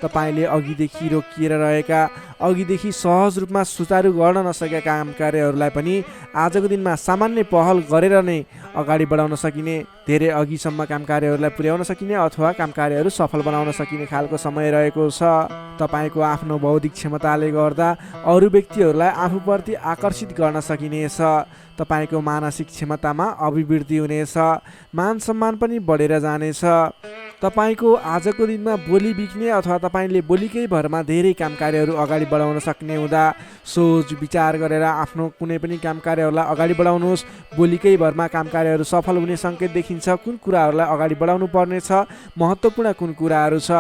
तपाईँले अघिदेखि सहज रूपमा सुचारू गर्न नसकेका काम कार्यहरूलाई पनि आजको दिनमा सामान्य पहल गरेर नै अगाडि बढाउन सकिने, धेरै अघिसम्म काम कार्यहरूलाई पुर्याउन सकिने अथवा काम कार्यहरू सफल बनाउन सकिने खालको समय रहेको छ। तपाईँको आफ्नो बौद्धिक क्षमताले गर्दा अरू व्यक्तिहरूलाई आफूप्रति आकर्षित गर्न सकिनेछ। तपाईँको मानसिक क्षमतामा अभिवृद्धि हुनेछ। मान सम्मान पनि बढेर जानेछ। तपाईँको आजको दिनमा बोली बिक्ने अथवा तपाईँले बोलीकै भरमा धेरै काम कार्यहरू अगाडि बढाउन सक्ने हुँदा सोच विचार गरेर आफ्नो कुनै पनि काम कार्यहरूलाई अगाडि बढाउनुहोस्। बोलीकै भरमा काम कार्यहरू सफल हुने सङ्केत देखिन्छ। कुन कुराहरूलाई अगाडि बढाउनु पर्नेछ, महत्त्वपूर्ण कुन कुराहरू छ,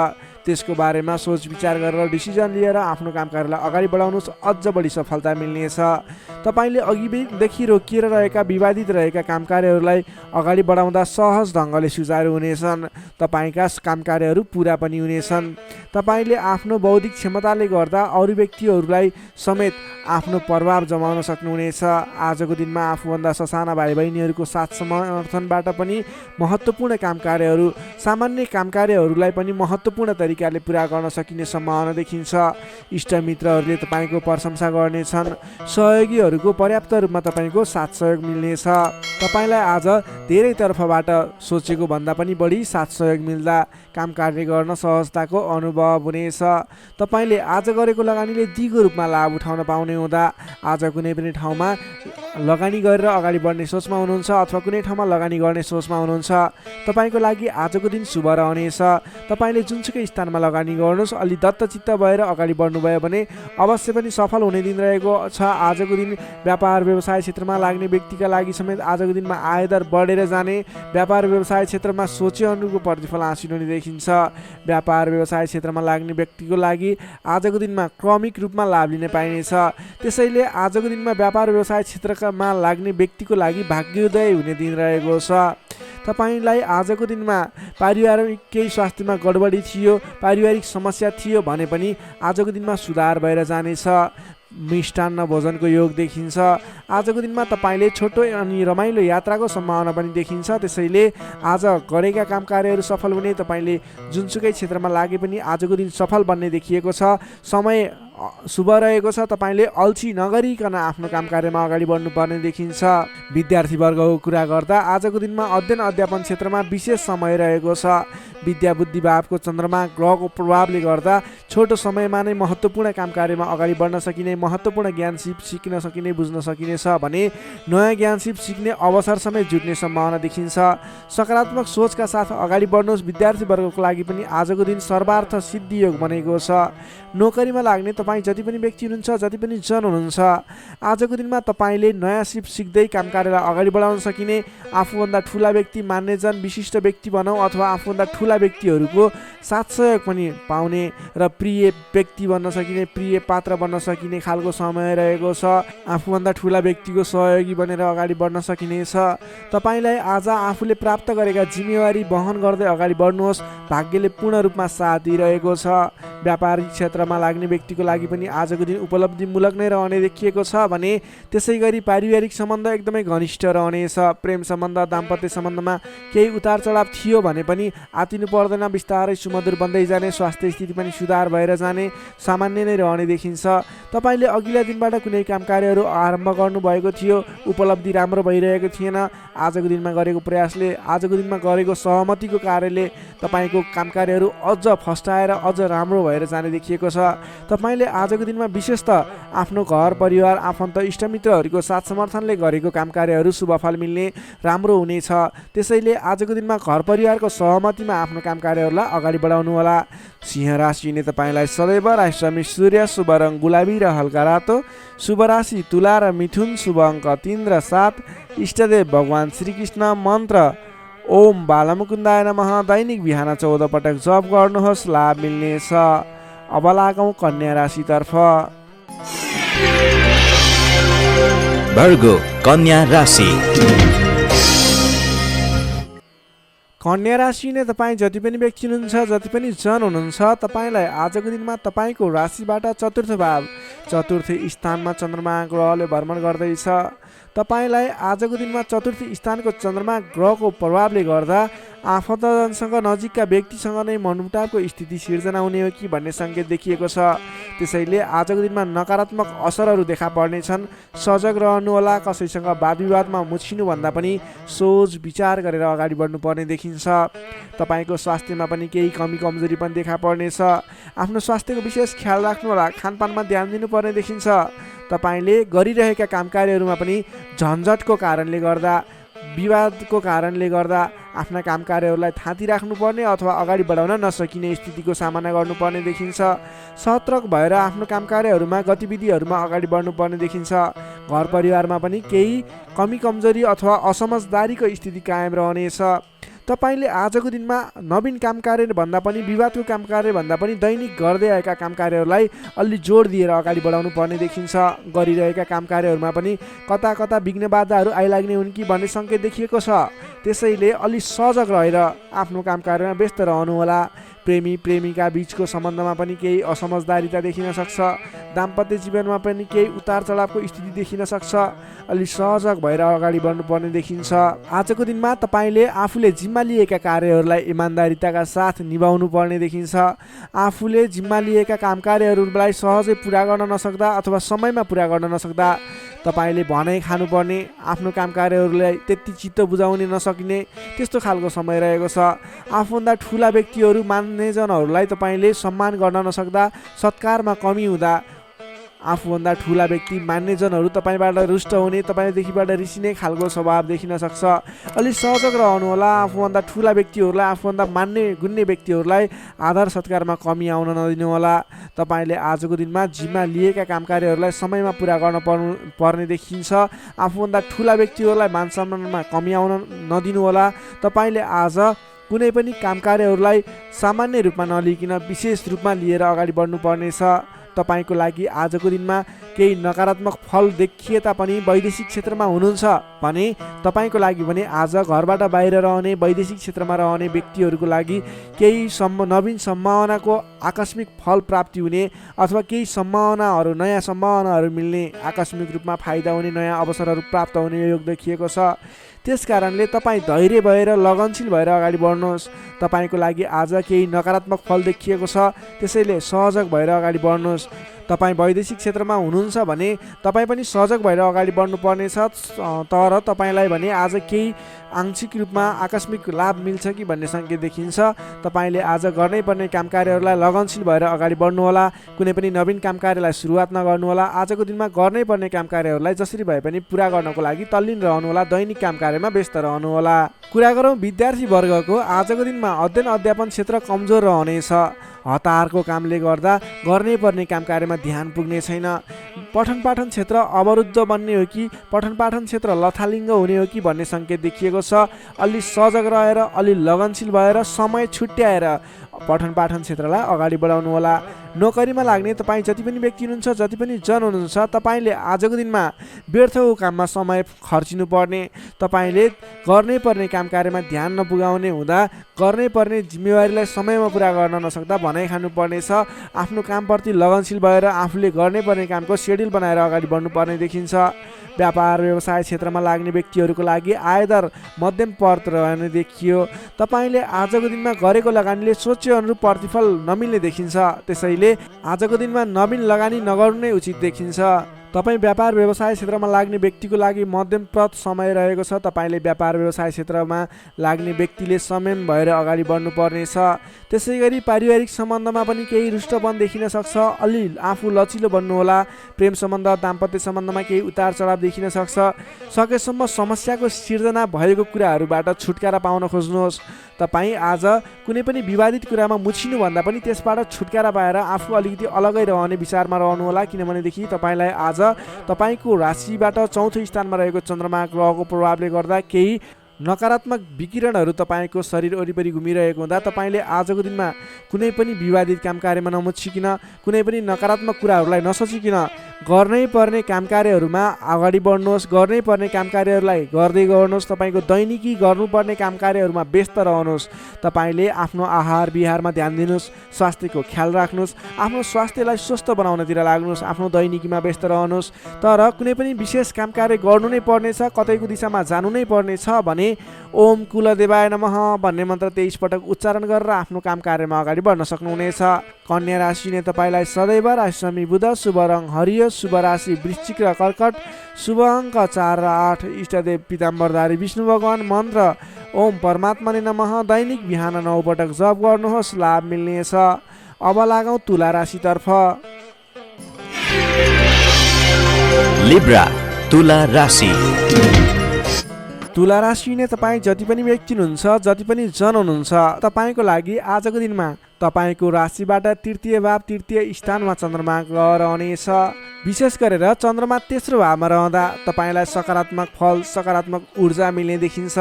त्यसको बारेमा सोच विचार गरेर डिसिजन लिएर आफ्नो काम कार्यलाई अगाडि बढाउनुहोस्। अझ बढी सफलता मिल्नेछ। तपाईँले अघिदेखि रोकिएर रहेका विवादित रहेका काम कार्यहरूलाई अगाडि बढाउँदा सहज ढङ्गले सुचारू हुनेछन्। तपाईँका काम कार्यहरू पुरा पनि हुनेछन्। तपाईँले आफ्नो बौद्धिक क्षमताले गर्दा अरू व्यक्तिहरूलाई समेत आफ्नो प्रभाव जमाउन सक्नुहुनेछ। आजको दिनमा आफूभन्दा ससाना भाइ बहिनीहरूको साथ समर्थनबाट पनि महत्त्वपूर्ण काम कार्यहरू, सामान्य काम कार्यहरूलाई पनि महत्त्वपूर्ण तरिकाले पुरा गर्न सकिने सम्भावना देखिन्छ। इष्टमित्रहरूले तपाईँको प्रशंसा गर्नेछन्। सहयोगीहरूको पर्याप्त रूपमा तपाईँको साथ सहयोग मिल्नेछ। तपाईँलाई आज धेरै तर्फबाट सोचेको भन्दा पनि बढी साथ सहयोग मिल्दा काम कार्य गर्न सहजताको अनुभव हुनेछ। तपाईँले आज गरेको लगानीले दिगो रूपमा लाभ उठाउन पाउने हुँदा आज कुनै पनि ठाउँमा लगानी गरेर अगाडि बढ्ने सोचमा हुनुहुन्छ अथवा कुनै ठाउँमा लगानी गर्ने सोचमा हुनुहुन्छ। तपाईँको लागि आजको दिन शुभ रहनेछ। तपाईँले जुनसुकै स्थानमा लगानी गर्नुहोस्, अलि दत्तचित्त भएर अगाडि बढ्नुभयो भने अवश्य पनि सफल हुने दिन रहेको छ। आजको दिन व्यापार व्यवसाय क्षेत्रमा लाग्ने व्यक्तिका लागि समेत आजको दिनमा आयदर बढेर जाने, व्यापार व्यवसाय क्षेत्रमा सोचे अनुरूपको प्रतिफल हासिल हुने देखिन्छ। व्यापार व्यवसाय क्षेत्रमा लाग्ने व्यक्तिको लागि आजको दिनमा क्रमिक रूपमा लाभ लिन पाइनेछ। त्यसैले आजको दिनमा व्यापार व्यवसाय क्षेत्रमा लाग्ने व्यक्तिको लागि भाग्योदय हुने दिन रहेको छ। तपाईँलाई आजको दिनमा पारिवारिक केही स्वास्थ्यमा गडबडी थियो, पारिवारिक समस्या थियो भने पनि आजको दिनमा सुधार भएर जानेछ। मिष्टान्न भोजनको योग देखिन्छ। आजको दिनमा तपाईँले छोटो अनि रमाइलो यात्राको सम्भावना पनि देखिन्छ। त्यसैले आज गरेका काम कार्यहरू सफल हुने, तपाईँले जुनसुकै क्षेत्रमा लागे पनि आजको दिन सफल बन्ने देखिएको छ। समय शुभ रहेको छ। तपाईँले अल्छी नगरिकन आफ्नो काम कार्यमा अगाडि बढ्नुपर्ने देखिन्छ। विद्यार्थीवर्गको कुरा गर्दा आजको दिनमा अध्ययन अध्यापन क्षेत्रमा विशेष समय रहेको छ। विद्या बुद्धि भावको चन्द्रमा ग्रहको प्रभावले गर्दा छोटो समयमा नै महत्त्वपूर्ण काम कार्यमा अगाडि बढ्न सकिने, महत्त्वपूर्ण ज्ञान सिक्न सकिने, बुझ्न सकिनेछ भने नयाँ ज्ञान सिक्ने अवसर समेत जुट्ने सम्भावना देखिन्छ। सकारात्मक सोचका साथ अगाडि बढ्नुहोस्। विद्यार्थीवर्गको लागि पनि आजको दिन सर्वार्थ सिद्धि योग बनेको छ। नोकरीमा लाग्ने तपाईँ जति पनि व्यक्ति हुनुहुन्छ, जति पनि जन हुनुहुन्छ, आजको दिनमा तपाईँले नयाँ सिक्दै काम कार्यलाई अगाडि बढाउन सकिने, आफूभन्दा ठुला व्यक्ति मान्ने जन, विशिष्ट व्यक्ति भनौँ अथवा आफूभन्दा ठुला व्यक्तिहरूको साथ सहयोग पनि पाउने र प्रिय व्यक्ति बन्न सकिने, प्रिय पात्र बन्न सकिने खालको समय रहेको छ। आफूभन्दा ठुला व्यक्तिको सहयोगी बनेर अगाडि बढ्न सकिनेछ। तपाईँलाई आज आफूले प्राप्त गरेका जिम्मेवारी वहन गर्दै अगाडि बढ्नुहोस्। भाग्यले पूर्ण रूपमा साथ दिइरहेको छ। व्यापारिक क्षेत्रमा लाग्ने व्यक्तिको लागि पनि आजको दिन उपलब्धिमूलक नै रहने देखिएको छ भने त्यसै गरी पारिवारिक सम्बन्ध एकदमै घनिष्ठ रहनेछ। प्रेम सम्बन्ध, दाम्पत्य सम्बन्धमा केही उतार चढाव थियो भने पनि आतिनु पर्दैन, बिस्तारै सुमधुर बन्दै जाने, स्वास्थ्य स्थिति पनि सुधार भएर जाने, सामान्य नै रहने देखिन्छ। तपाईँले अघिल्ला दिनबाट कुनै काम कार्यहरू आरम्भ गर्नुभएको थियो, उपलब्धि राम्रो भइरहेको थिएन, आजको दिनमा गरेको प्रयासले, आजको दिनमा गरेको सहमतिको कार्यले तपाईँको काम कार्यहरू अझ फस्टाएर अझ राम्रो भएर जाने देखिएको छ। तपाईँले आजको दिनमा विशेष त आफ्नो घर परिवार, आफन्त, इष्टमित्रहरूको साथ समर्थनले गरेको काम कार्यहरू शुभफल मिल्ने, राम्रो हुनेछ। त्यसैले आजको दिनमा घर परिवारको सहमतिमा आफ्नो काम कार्यहरूलाई अगाडि बढाउनु होला। सिंह राशिले तपाईँलाई सदैव राष्ट्रमी सूर्य, शुभ रङ गुलाबी र हल्का रातो, शुभ राशि तुला र मिथुन, शुभ अङ्क 3 र 7, इष्टदेव भगवान श्रीकृष्ण, मन्त्र ओम बालमुकुन्दाय नमः। दैनिक बिहान 14 पटक जप गर्नुहोस्, लाभ मिल्नेछ। अब लागौँ कन्या राशितर्फ। Virgo, कन्या राशि। कन्या राशि नै तपाईँ जति पनि व्यक्ति हुनुहुन्छ, जति पनि जन हुनुहुन्छ, तपाईँलाई आजको दिनमा तपाईँको राशिबाट चतुर्थ भाव, चतुर्थ स्थानमा चन्द्रमा ग्रहले भ्रमण गर्दैछ। तपाईँलाई आजको दिनमा चतुर्थ स्थानको चन्द्रमा ग्रहको प्रभावले गर्दा आफन्तजनसँग नजिकका व्यक्तिसँग नै मनमुटावको स्थिति सिर्जना हुने हो कि भन्ने सङ्केत देखिएको छ। त्यसैले आजको दिनमा नकारात्मक असरहरू देखा पर्नेछन्। सजग रहनुहोला। कसैसँग वाद विवादमा मुछिनुभन्दा पनि सोच विचार गरेर अगाडि बढ्नुपर्ने देखिन्छ। तपाईँको स्वास्थ्यमा पनि केही कमी कमजोरी पनि देखा पर्नेछ। आफ्नो स्वास्थ्यको विशेष ख्याल राख्नुहोला। खानपानमा ध्यान दिनुपर्ने देखिन्छ। तपाईँले गरिरहेका कामकार्यहरूमा पनि झन्झटको कारणले गर्दा, विवादको कारणले गर्दा आफ्ना कामकार्यहरूलाई थाती राख्नुपर्ने अथवा अगाडि बढाउन नसकिने स्थितिको सामना गर्नुपर्ने देखिन्छ। सतर्क भएर आफ्नो कामकार्यहरूमा गतिविधिहरूमा अगाडि बढ्नुपर्ने देखिन्छ। घर परिवारमा पनि केही कमी कमजोरी अथवा असमझदारीको स्थिति कायम रहनेछ। तपाईँले आजको दिनमा नवीन काम कार्य भन्दा पनि विवादको काम कार्य भन्दा पनि दैनिक गर्दै आएका काम कार्यहरूलाई अलि जोड दिएर अगाडि बढाउनु पर्ने देखिन्छ। गरिरहेका काम कार्यहरूमा पनि कता कता विघ्न बाधाहरू आइलाग्ने हुन् कि भन्ने सङ्केत देखिएको छ। त्यसैले अलि सजग रहेर आफ्नो काम कार्यमा व्यस्त रहनुहोला। प्रेमी प्रेमिका बीचको सम्बन्धमा पनि केही असमझदारीता देखिन सक्छ। दाम्पत्य जीवनमा पनि केही उतार चढावको स्थिति देखिन सक्छ। अलि सजग भएर अगाडि बढ्नुपर्ने देखिन्छ। आजको दिनमा तपाईँले आफूले जिम्मा लिएका कार्यहरूलाई इमान्दारिताका साथ निभाउनु पर्ने देखिन्छ। आफूले जिम्मा लिएका काम कार्यहरूलाई सहजै पुरा गर्न नसक्दा अथवा समयमा पुरा गर्न नसक्दा तपाईँले भनाइ खानुपर्ने, आफ्नो काम कार्यहरूलाई त्यति चित्त बुझाउन नसकिने त्यस्तो खालको समय रहेको छ। आफूभन्दा ठुला व्यक्तिहरू मान्यजनहरूलाई तपाईँले सम्मान गर्न नसक्दा, सत्कारमा कमी हुँदा आफूभन्दा ठुला व्यक्ति मान्यजनहरू तपाईँबाट रुष्ट हुने, तपाईँदेखिबाट रिसिने खालको स्वभाव देखिन सक्छ। अलि सजग रहनुहोला। आफूभन्दा ठुला व्यक्तिहरूलाई, आफूभन्दा मान्ने गुन्ने व्यक्तिहरूलाई आदर सत्कारमा कमी आउन नदिनुहोला। तपाईँले आजको दिनमा जिम्मा लिएका काम कार्यहरूलाई समयमा पुरा गर्न पर्ने देखिन्छ। आफूभन्दा ठुला व्यक्तिहरूलाई मान सम्मानमा कमी आउन नदिनुहोला। तपाईँले आज कुनै पनि काम कार्यहरूलाई सामान्य रूपमा नलिकन विशेष रूपमा लिएर अगाडि बढ्नुपर्नेछ। तपाईँको लागि आजको दिनमा केही नकारात्मक फल देखिए तापनि वैदेशिक क्षेत्रमा हुनुहुन्छ भने तपाईँको लागि भने आज घरबाट बाहिर रहने, वैदेशिक क्षेत्रमा रहने व्यक्तिहरूको लागि केही नवीन सम्भावनाको आकस्मिक फल प्राप्ति हुने अथवा केही सम्भावनाहरू, नयाँ सम्भावनाहरू मिल्ने, आकस्मिक रूपमा फाइदा हुने, नयाँ अवसरहरू प्राप्त हुने योग देखिएको छ। त्यस कारणले तपाईँ धैर्य भएर लगनशील भएर अगाडि बढ्नुहोस्। तपाईँको लागि आज केही नकारात्मक फल देखिएको छ, त्यसैले सहजग भएर अगाडि बढ्नुहोस्। तपाईँ वैदेशिक क्षेत्रमा हुनुहुन्छ भने तपाईँ पनि सजग भएर अगाडि बढ्नुपर्नेछ। तर तपाईँलाई भने आज केही आंशिक रूपमा आकस्मिक लाभ मिल्छ कि भन्ने सङ्केत देखिन्छ। तपाईँले आज गर्नै पर्ने काम कार्यहरूलाई लगनशील भएर अगाडि बढ्नुहोला। कुनै पनि नवीन काम कार्यलाई सुरुवात नगर्नुहोला। आजको दिनमा गर्नै पर्ने काम कार्यहरूलाई जसरी भए पनि पुरा गर्नको लागि तल्लीन रहनुहोला। दैनिक काम कार्यमा व्यस्त रहनुहोला। कुरा गरौँ विद्यार्थी वर्गको, आजको दिनमा अध्ययन अध्यापन क्षेत्र कमजोर रहनेछ। हतारको कामले गर्दा गर्नै पर्ने काम कार्यमा ध्यान पुग्ने छैन। पठन पाठन क्षेत्र अवरुद्ध बन्ने हो कि पठन पाठन क्षेत्र लथालिङ्ग हुने हो कि भन्ने सङ्केत देखिएको छ। अलि सजग रहेर, अलि लगनशील भएर, समय छुट्याएर पठन पाठन क्षेत्रलाई अगाडि बढाउनु होला। नोकरीमा लाग्ने तपाईँ जति पनि व्यक्ति हुनुहुन्छ, जति पनि जन हुनुहुन्छ, तपाईँले आजको दिनमा व्यर्थको काममा समय खर्चिनु पर्ने, तपाईँले गर्नै पर्ने काम कार्यमा ध्यान नपुगाउने हुँदा गर्नै पर्ने जिम्मेवारीलाई समयमा पुरा गर्न नसक्दा भनाइ खानुपर्नेछ। आफ्नो कामप्रति लगनशील भएर आफूले गर्नै पर्ने कामको सेड्युल बनाएर अगाडि बढ्नुपर्ने देखिन्छ। व्यापार व्यवसाय क्षेत्रमा लाग्ने व्यक्तिहरूको लागि आयदर मध्यम पद रहने देखियो। तपाईँले आजको दिनमा गरेको लगानीले सोचे अनुरूप प्रतिफल नमिल्ने देखिन्छ। त्यसैले आजको दिनमा नवीन लगानी नगर्नु नै उचित देखिन्छ। तपाईँ व्यापार व्यवसाय क्षेत्रमा लाग्ने व्यक्तिको लागि मध्यमप्रद समय रहेको छ। तपाईँले व्यापार व्यवसाय क्षेत्रमा लाग्ने व्यक्तिले संयम भएर अगाडि बढ्नुपर्नेछ। त्यसै गरी पारिवारिक सम्बन्धमा पनि केही रुष्टपन देखिन सक्छ। अलि आफू लचिलो बन्नुहोला। प्रेम सम्बन्ध, दाम्पत्य सम्बन्धमा केही उतार चढाव देखिन सक्छ। सकेसम्म समस्याको सिर्जना भएको कुराहरूबाट छुटकारा पाउन खोज्नुहोस्। तपाईँ आज कुनै पनि विवादित कुरामा मुछिनुभन्दा पनि त्यसबाट छुटकारा पाएर आफू अलिकति अलगै रहने विचारमा रहनुहोला। किनभनेदेखि तपाईँलाई आज तपाईँको राशिबाट चौथो स्थानमा रहेको चन्द्रमा ग्रहको प्रभावले गर्दा केही नकारात्मक विकिरणहरू तपाईँको शरीर वरिपरि घुमिरहेको हुँदा तपाईँले आजको दिनमा कुनै पनि विवादित काम कार्यमा नमुछिकन, कुनै पनि नकारात्मक कुराहरूलाई नसोचिकन गर्नै पर्ने काम कार्यहरूमा अगाडि बढ्नुहोस्। गर्नै पर्ने काम कार्यहरूलाई गर्दै गर्नुहोस्। तपाईँको दैनिकी गर्नुपर्ने काम कार्यहरूमा व्यस्त रहनुहोस्। तपाईँले आफ्नो आहार विहारमा ध्यान दिनुहोस्, स्वास्थ्यको ख्याल राख्नुहोस्, आफ्नो स्वास्थ्यलाई स्वस्थ बनाउनतिर लाग्नुहोस्, आफ्नो दैनिकीमा व्यस्त रहनुहोस्। तर कुनै पनि विशेष काम कार्य गर्नु नै पर्नेछ, कतैको दिशामा जानु नै पर्नेछ भने ओम कुलदेवाय नमः भन्ने मन्त्र 23 पटक उच्चारण गरेर आफ्नो काम कार्यमा अगाडि बढ्न सक्नुहुनेछ। कन्या राशिले तपाईँलाई सदैव राशिसमी बुध, शुभ रङ हरियो, शुभ राशि वृश्चिक र कर्कट, शुभ अङ्क 4 र 8, इष्टदेव पीताम्बरधारी विष्णु भगवान, मन्त्र ओम परमात्माले नमः। दैनिक बिहान 9 पटक जप गर्नुहोस्, लाभ मिल्नेछ। अब लागौँ तुला राशितर्फ। लिब्रा तुला राशि। तुला राशि नै तपाईँ जति पनि व्यक्ति हुनुहुन्छ, जति पनि जन हुनुहुन्छ, तपाईँको लागि आजको दिनमा तपाईँको राशिबाट तृतीय भाव, तृतीय स्थानमा चन्द्रमा रहनेछ। विशेष गरेर चन्द्रमा तेस्रो भावमा रहँदा तपाईँलाई सकारात्मक फल, सकारात्मक ऊर्जा मिल्ने देखिन्छ।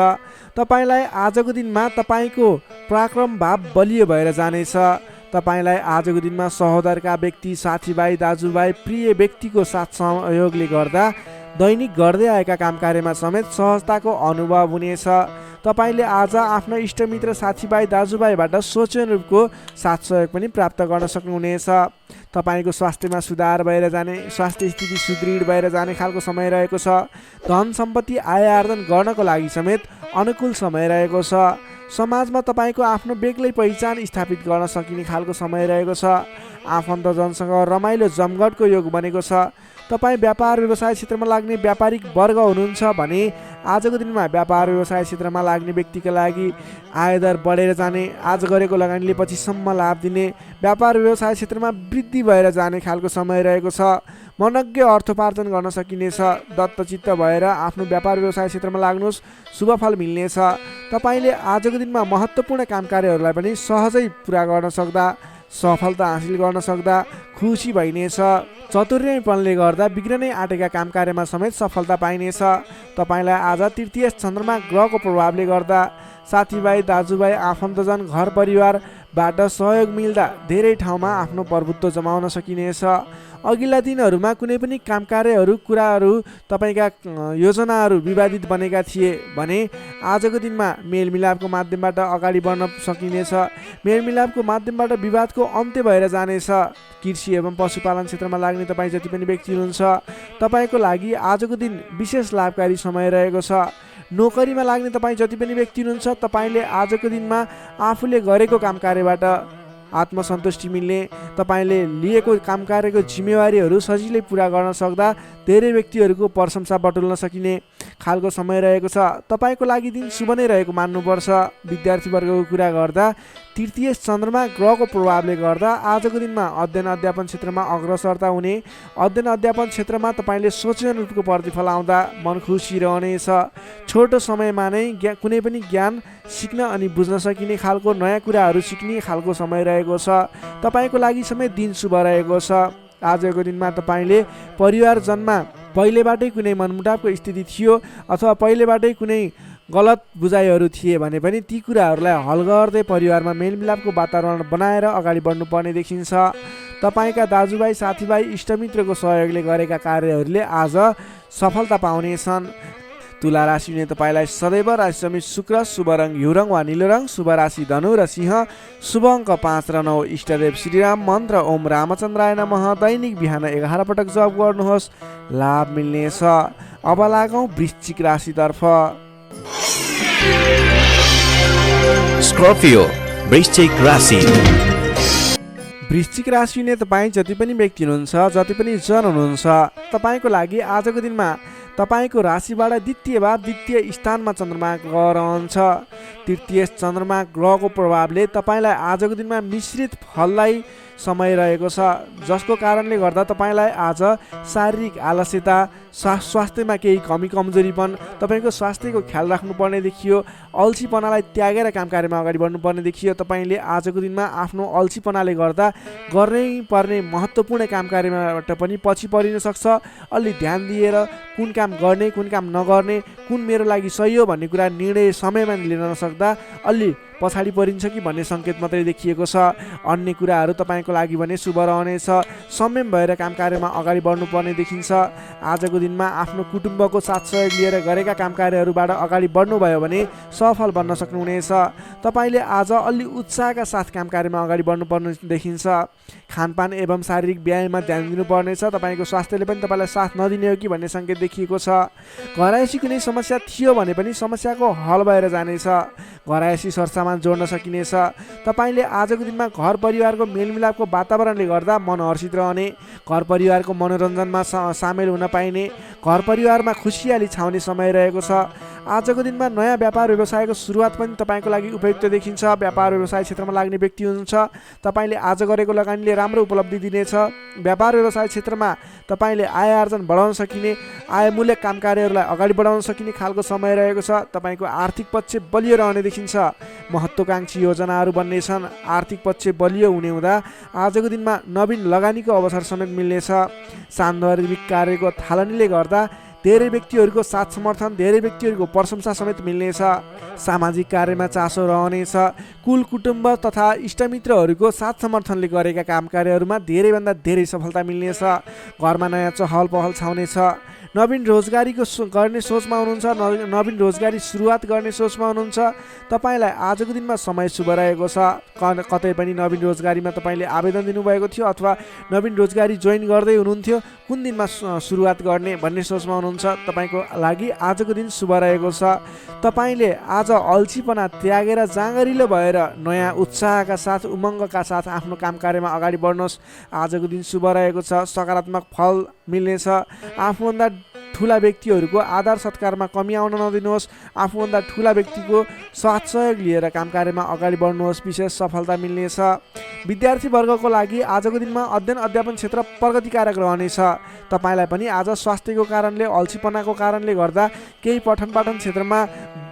तपाईँलाई आजको दिनमा तपाईँको पराक्रम भाव बलियो भएर जानेछ। तपाईँलाई आजको दिनमा सहोदरका व्यक्ति, साथीभाइ, दाजुभाइ, प्रिय व्यक्तिको साथ सहयोगले गर्दा दैनिक गर्दै आएका काम कार्यमा समेत सहजताको अनुभव हुनेछ। तपाईँले आज आफ्ना इष्टमित्र, साथीभाइ, दाजुभाइबाट सोचेन रूपको साथ सहयोग पनि प्राप्त गर्न सक्नुहुनेछ। तपाईँको स्वास्थ्यमा सुधार भएर जाने, स्वास्थ्य स्थिति सुदृढ भएर जाने खालको समय रहेको छ। धन सम्पत्ति आय आर्जन गर्नको लागि समेत अनुकूल समय रहेको छ। समाजमा तपाईँको आफ्नो बेग्लै पहिचान स्थापित गर्न सकिने खालको समय रहेको छ। आफन्तजनसँग रमाइलो जमघटको योग बनेको छ। तपाईँ व्यापार व्यवसाय क्षेत्रमा लाग्ने व्यापारिक वर्ग हुनुहुन्छ भने आजको दिनमा व्यापार व्यवसाय क्षेत्रमा लाग्ने व्यक्तिका लागि आयदर बढेर जाने, आज गरेको लगानीले पछिसम्म लाभ दिने, व्यापार व्यवसाय क्षेत्रमा वृद्धि भएर जाने खालको समय रहेको छ। मनज्ञ अर्थोपार्जन गर्न सकिनेछ। दत्तचित्त भएर आफ्नो व्यापार व्यवसाय क्षेत्रमा लाग्नुहोस्, शुभ फल मिल्नेछ। तपाईँले आजको दिनमा महत्त्वपूर्ण काम कार्यहरूलाई पनि सहजै पुरा गर्न सक्दा, सफलता हासिल गर्न सक्दा खुसी भइनेछ। चतुर्यपनले गर्दा बिग्रनै आँटेका काम कार्यमा समेत सफलता पाइनेछ। तपाईँलाई आज तृतीय चन्द्रमा ग्रहको प्रभावले गर्दा साथीभाइ, दाजुभाइ, आफन्तजन, घर परिवारबाट सहयोग मिल्दा धेरै ठाउँमा आफ्नो प्रभुत्व जमाउन सकिनेछ। अघिल्ला दिनहरूमा कुनै पनि काम कार्यहरू, कुराहरू, तपाईँका योजनाहरू विवादित बनेका थिए भने आजको दिनमा मेलमिलापको माध्यमबाट अगाडि बढ्न सकिनेछ। मेलमिलापको माध्यमबाट विवादको अन्त्य भएर जानेछ। कृषि एवं पशुपालन क्षेत्रमा लाग्ने तपाईँ जति पनि व्यक्ति हुनुहुन्छ, तपाईँको लागि आजको दिन विशेष लाभकारी समय रहेको छ। नोकरीमा लाग्ने तपाईँ जति पनि व्यक्ति हुनुहुन्छ, तपाईँले आजको दिनमा आफूले गरेको काम कार्यबाट आत्मसन्तुष्टि मिल्ने, तपाईँले लिएको काम कार्यको जिम्मेवारीहरू सजिलै पुरा गर्न सक्दा धेरै व्यक्तिहरूको प्रशंसा बटुल्न सकिने खालको समय रहेको छ। तपाईँको लागि दिन शुभ नै रहेको मान्नुपर्छ। विद्यार्थी वर्गको कुरा गर्दा तृतीय चन्द्रमा ग्रहको प्रभावले गर्दा आजको दिनमा अध्ययन अध्यापन क्षेत्रमा अग्रसरता हुने, अध्ययन अध्यापन क्षेत्रमा तपाईँले सोचेन रूपको प्रतिफल आउँदा मन खुसी रहनेछ। छोटो समयमा नै कुनै पनि ज्ञान सिक्न अनि बुझ्न सकिने खालको, नयाँ कुराहरू सिक्ने खालको समय रहेको छ। तपाईँको लागि समेत दिन शुभ रहेको छ। आजको दिनमा तपाईँले परिवारजनमा पहिलेबाटै कुनै मनमुटावको स्थिति थियो अथवा पहिलेबाटै कुनै गलत बुझाइहरू थिए भने पनि ती कुराहरूलाई हल गर्दै परिवारमा मेलमिलापको वातावरण बनाएर अगाडि बढ्नुपर्ने देखिन्छ। तपाईँका दाजुभाइ, साथीभाइ, इष्टमित्रको सहयोगले गरेका कार्यहरूले आज सफलता पाउनेछन्। तुला राशिले तपाईँलाई सदैव राशिसमी शुक्र, शुभ रङ हिउँ रङ वा निलो रङ, शुभ राशि धनु र सिंह, शुभ अङ्क 5 र 9, इष्टदेव श्रीराम, मन्त्र ओम रामचन्द्राय नमः। दैनिक बिहान 11 पटक जप गर्नुहोस्, लाभ मिल्नेछ। अब लागौँ वृश्चिक राशितर्फ। स्कर्पियो वृश्चिक राशि। वृश्चिक राशि नै तपाईँ जति पनि व्यक्ति हुनुहुन्छ, जति पनि जन हुनुहुन्छ, तपाईँको लागि आजको दिनमा तपाईँको राशिबाट द्वितीय भाव, द्वितीय स्थानमा चन्द्रमा ग्रह रहन्छ। तृतीय चन्द्रमा ग्रहको प्रभावले तपाईँलाई आजको दिनमा मिश्रित फललाई समय रहेको छ, जसको कारणले गर्दा तपाईँलाई आज शारीरिक आलस्यता, स्वास्थ्यमा केही कमी कमजोरीपन, तपाईँको स्वास्थ्यको ख्याल राख्नुपर्ने देखियो। अल्छीपनालाई त्यागेर काम कार्यमा अगाडि बढ्नुपर्ने देखियो। तपाईँले आजको दिनमा आफ्नो अल्छीपनाले गर्दा गर्नै पर्ने महत्त्वपूर्ण काम कार्यबाट पनि पछि परिन सक्छ। अलि ध्यान दिएर कुन काम काम गर्ने कुन काम नगर्ने, कुन मेरो लागि सही हो भन्ने कुरा निर्णय समयमा लिन नसक्दा अलि पछाडि परिन्छ कि भन्ने सङ्केत मात्रै देखिएको छ। अन्य कुराहरू तपाईँको लागि भने शुभ रहनेछ। संयम भएर काम कार्यमा अगाडि बढ्नुपर्ने देखिन्छ। आजको दिनमा आफ्नो कुटुम्बको साथ सहयोग लिएर गरेका काम कार्यहरूबाट अगाडि बढ्नुभयो भने सफल बन्न सक्नुहुनेछ। तपाईँले आज अलि उत्साहका साथ काम कार्यमा अगाडि बढ्नुपर्ने देखिन्छ। खानपान एवं शारीरिक व्यायाममा ध्यान दिनुपर्नेछ। तपाईँको स्वास्थ्यले पनि तपाईँलाई साथ नदिने हो कि भन्ने सङ्केत देखिएको छ। घरायसी कुनै समस्या थियो भने पनि समस्याको हल भएर जानेछ। घरायसी सरसामान जोड्न सकिनेछ। तपाईँले आजको दिनमा घर परिवारको मेलमिलापको वातावरणले गर्दा मन हर्षित रहने, घर परिवारको मनोरञ्जनमा सामेल हुन पाइने, घर परिवारमा खुसियाली छाउने समय रहेको छ। आजको दिनमा नयाँ व्यापार व्यवसायको सुरुवात पनि तपाईँको लागि उपयुक्त देखिन्छ। व्यापार व्यवसाय क्षेत्रमा लाग्ने व्यक्ति हुनुहुन्छ, तपाईँले आज गरेको लगानीले राम्रो उपलब्धि दिनेछ। व्यापार व्यवसाय क्षेत्रमा तपाईँले आय आर्जन बढाउन सकिने, आयमूलक काम कार्यहरूलाई अगाडि बढाउन सकिने खालको समय रहेको छ। तपाईँको आर्थिक पक्ष बलियो रहने देखिन्छ। महत्त्वाकांक्षी योजनाहरू बन्नेछन्। आर्थिक पक्ष बलियो हुने हुँदा आजको दिनमा नवीन लगानीको अवसर समेत मिल्नेछ। सान्दर्भिक कार्यको थालनीले गर्दा धेरै व्यक्तिहरूको साथ समर्थन, धेरै व्यक्तिहरूको प्रशंसा समेत मिल्नेछ। सामाजिक कार्यमा चासो रहनेछ। कुल कुटुम्ब तथा इष्टमित्रहरूको साथ समर्थनले गरेका काम कार्यहरूमा धेरैभन्दा धेरै सफलता मिल्नेछ। घरमा नयाँ चहल पहल छाउनेछ। नवीन रोजगारीको गर्ने सोचमा हुनुहुन्छ, नवीन रोजगारी सुरुवात गर्ने सोचमा हुनुहुन्छ। तपाईँलाई आजको दिनमा समय शुभ रहेको छ। कतै पनि नवीन रोजगारीमा तपाईँले आवेदन दिनुभएको थियो अथवा नवीन रोजगारी जोइन गर्दै हुनुहुन्थ्यो, कुन दिनमा सुरुवात गर्ने भन्ने सोचमा हुनुहुन्छ। तपाईँको लागि आजको दिन शुभ रहेको छ। तपाईँले आज अल्छीपना त्यागेर जाँगरिलो भएर नयाँ उत्साहका साथ, उमङ्गका साथ आफ्नो काम कार्यमा अगाडि बढ्नुहोस्। आजको दिन शुभ रहेको छ। सकारात्मक फल मिल्नेछ। आफूभन्दा ठुला व्यक्तिहरूको आदर सत्कारमा कमी आउन नदिनुहोस्। आफूभन्दा ठुला व्यक्तिको साथ सहयोग लिएर काम कार्यमा अगाडि बढ्नुहोस्। विशेष सफलता मिल्नेछ। विद्यार्थी वर्गको लागि आजको दिनमा अध्ययन अध्यापन क्षेत्र प्रगतिकारक रहनेछ। तपाईँलाई पनि आज स्वास्थ्यको कारणले, अल्छीपनाको कारणले गर्दा केही पठन पाठन क्षेत्रमा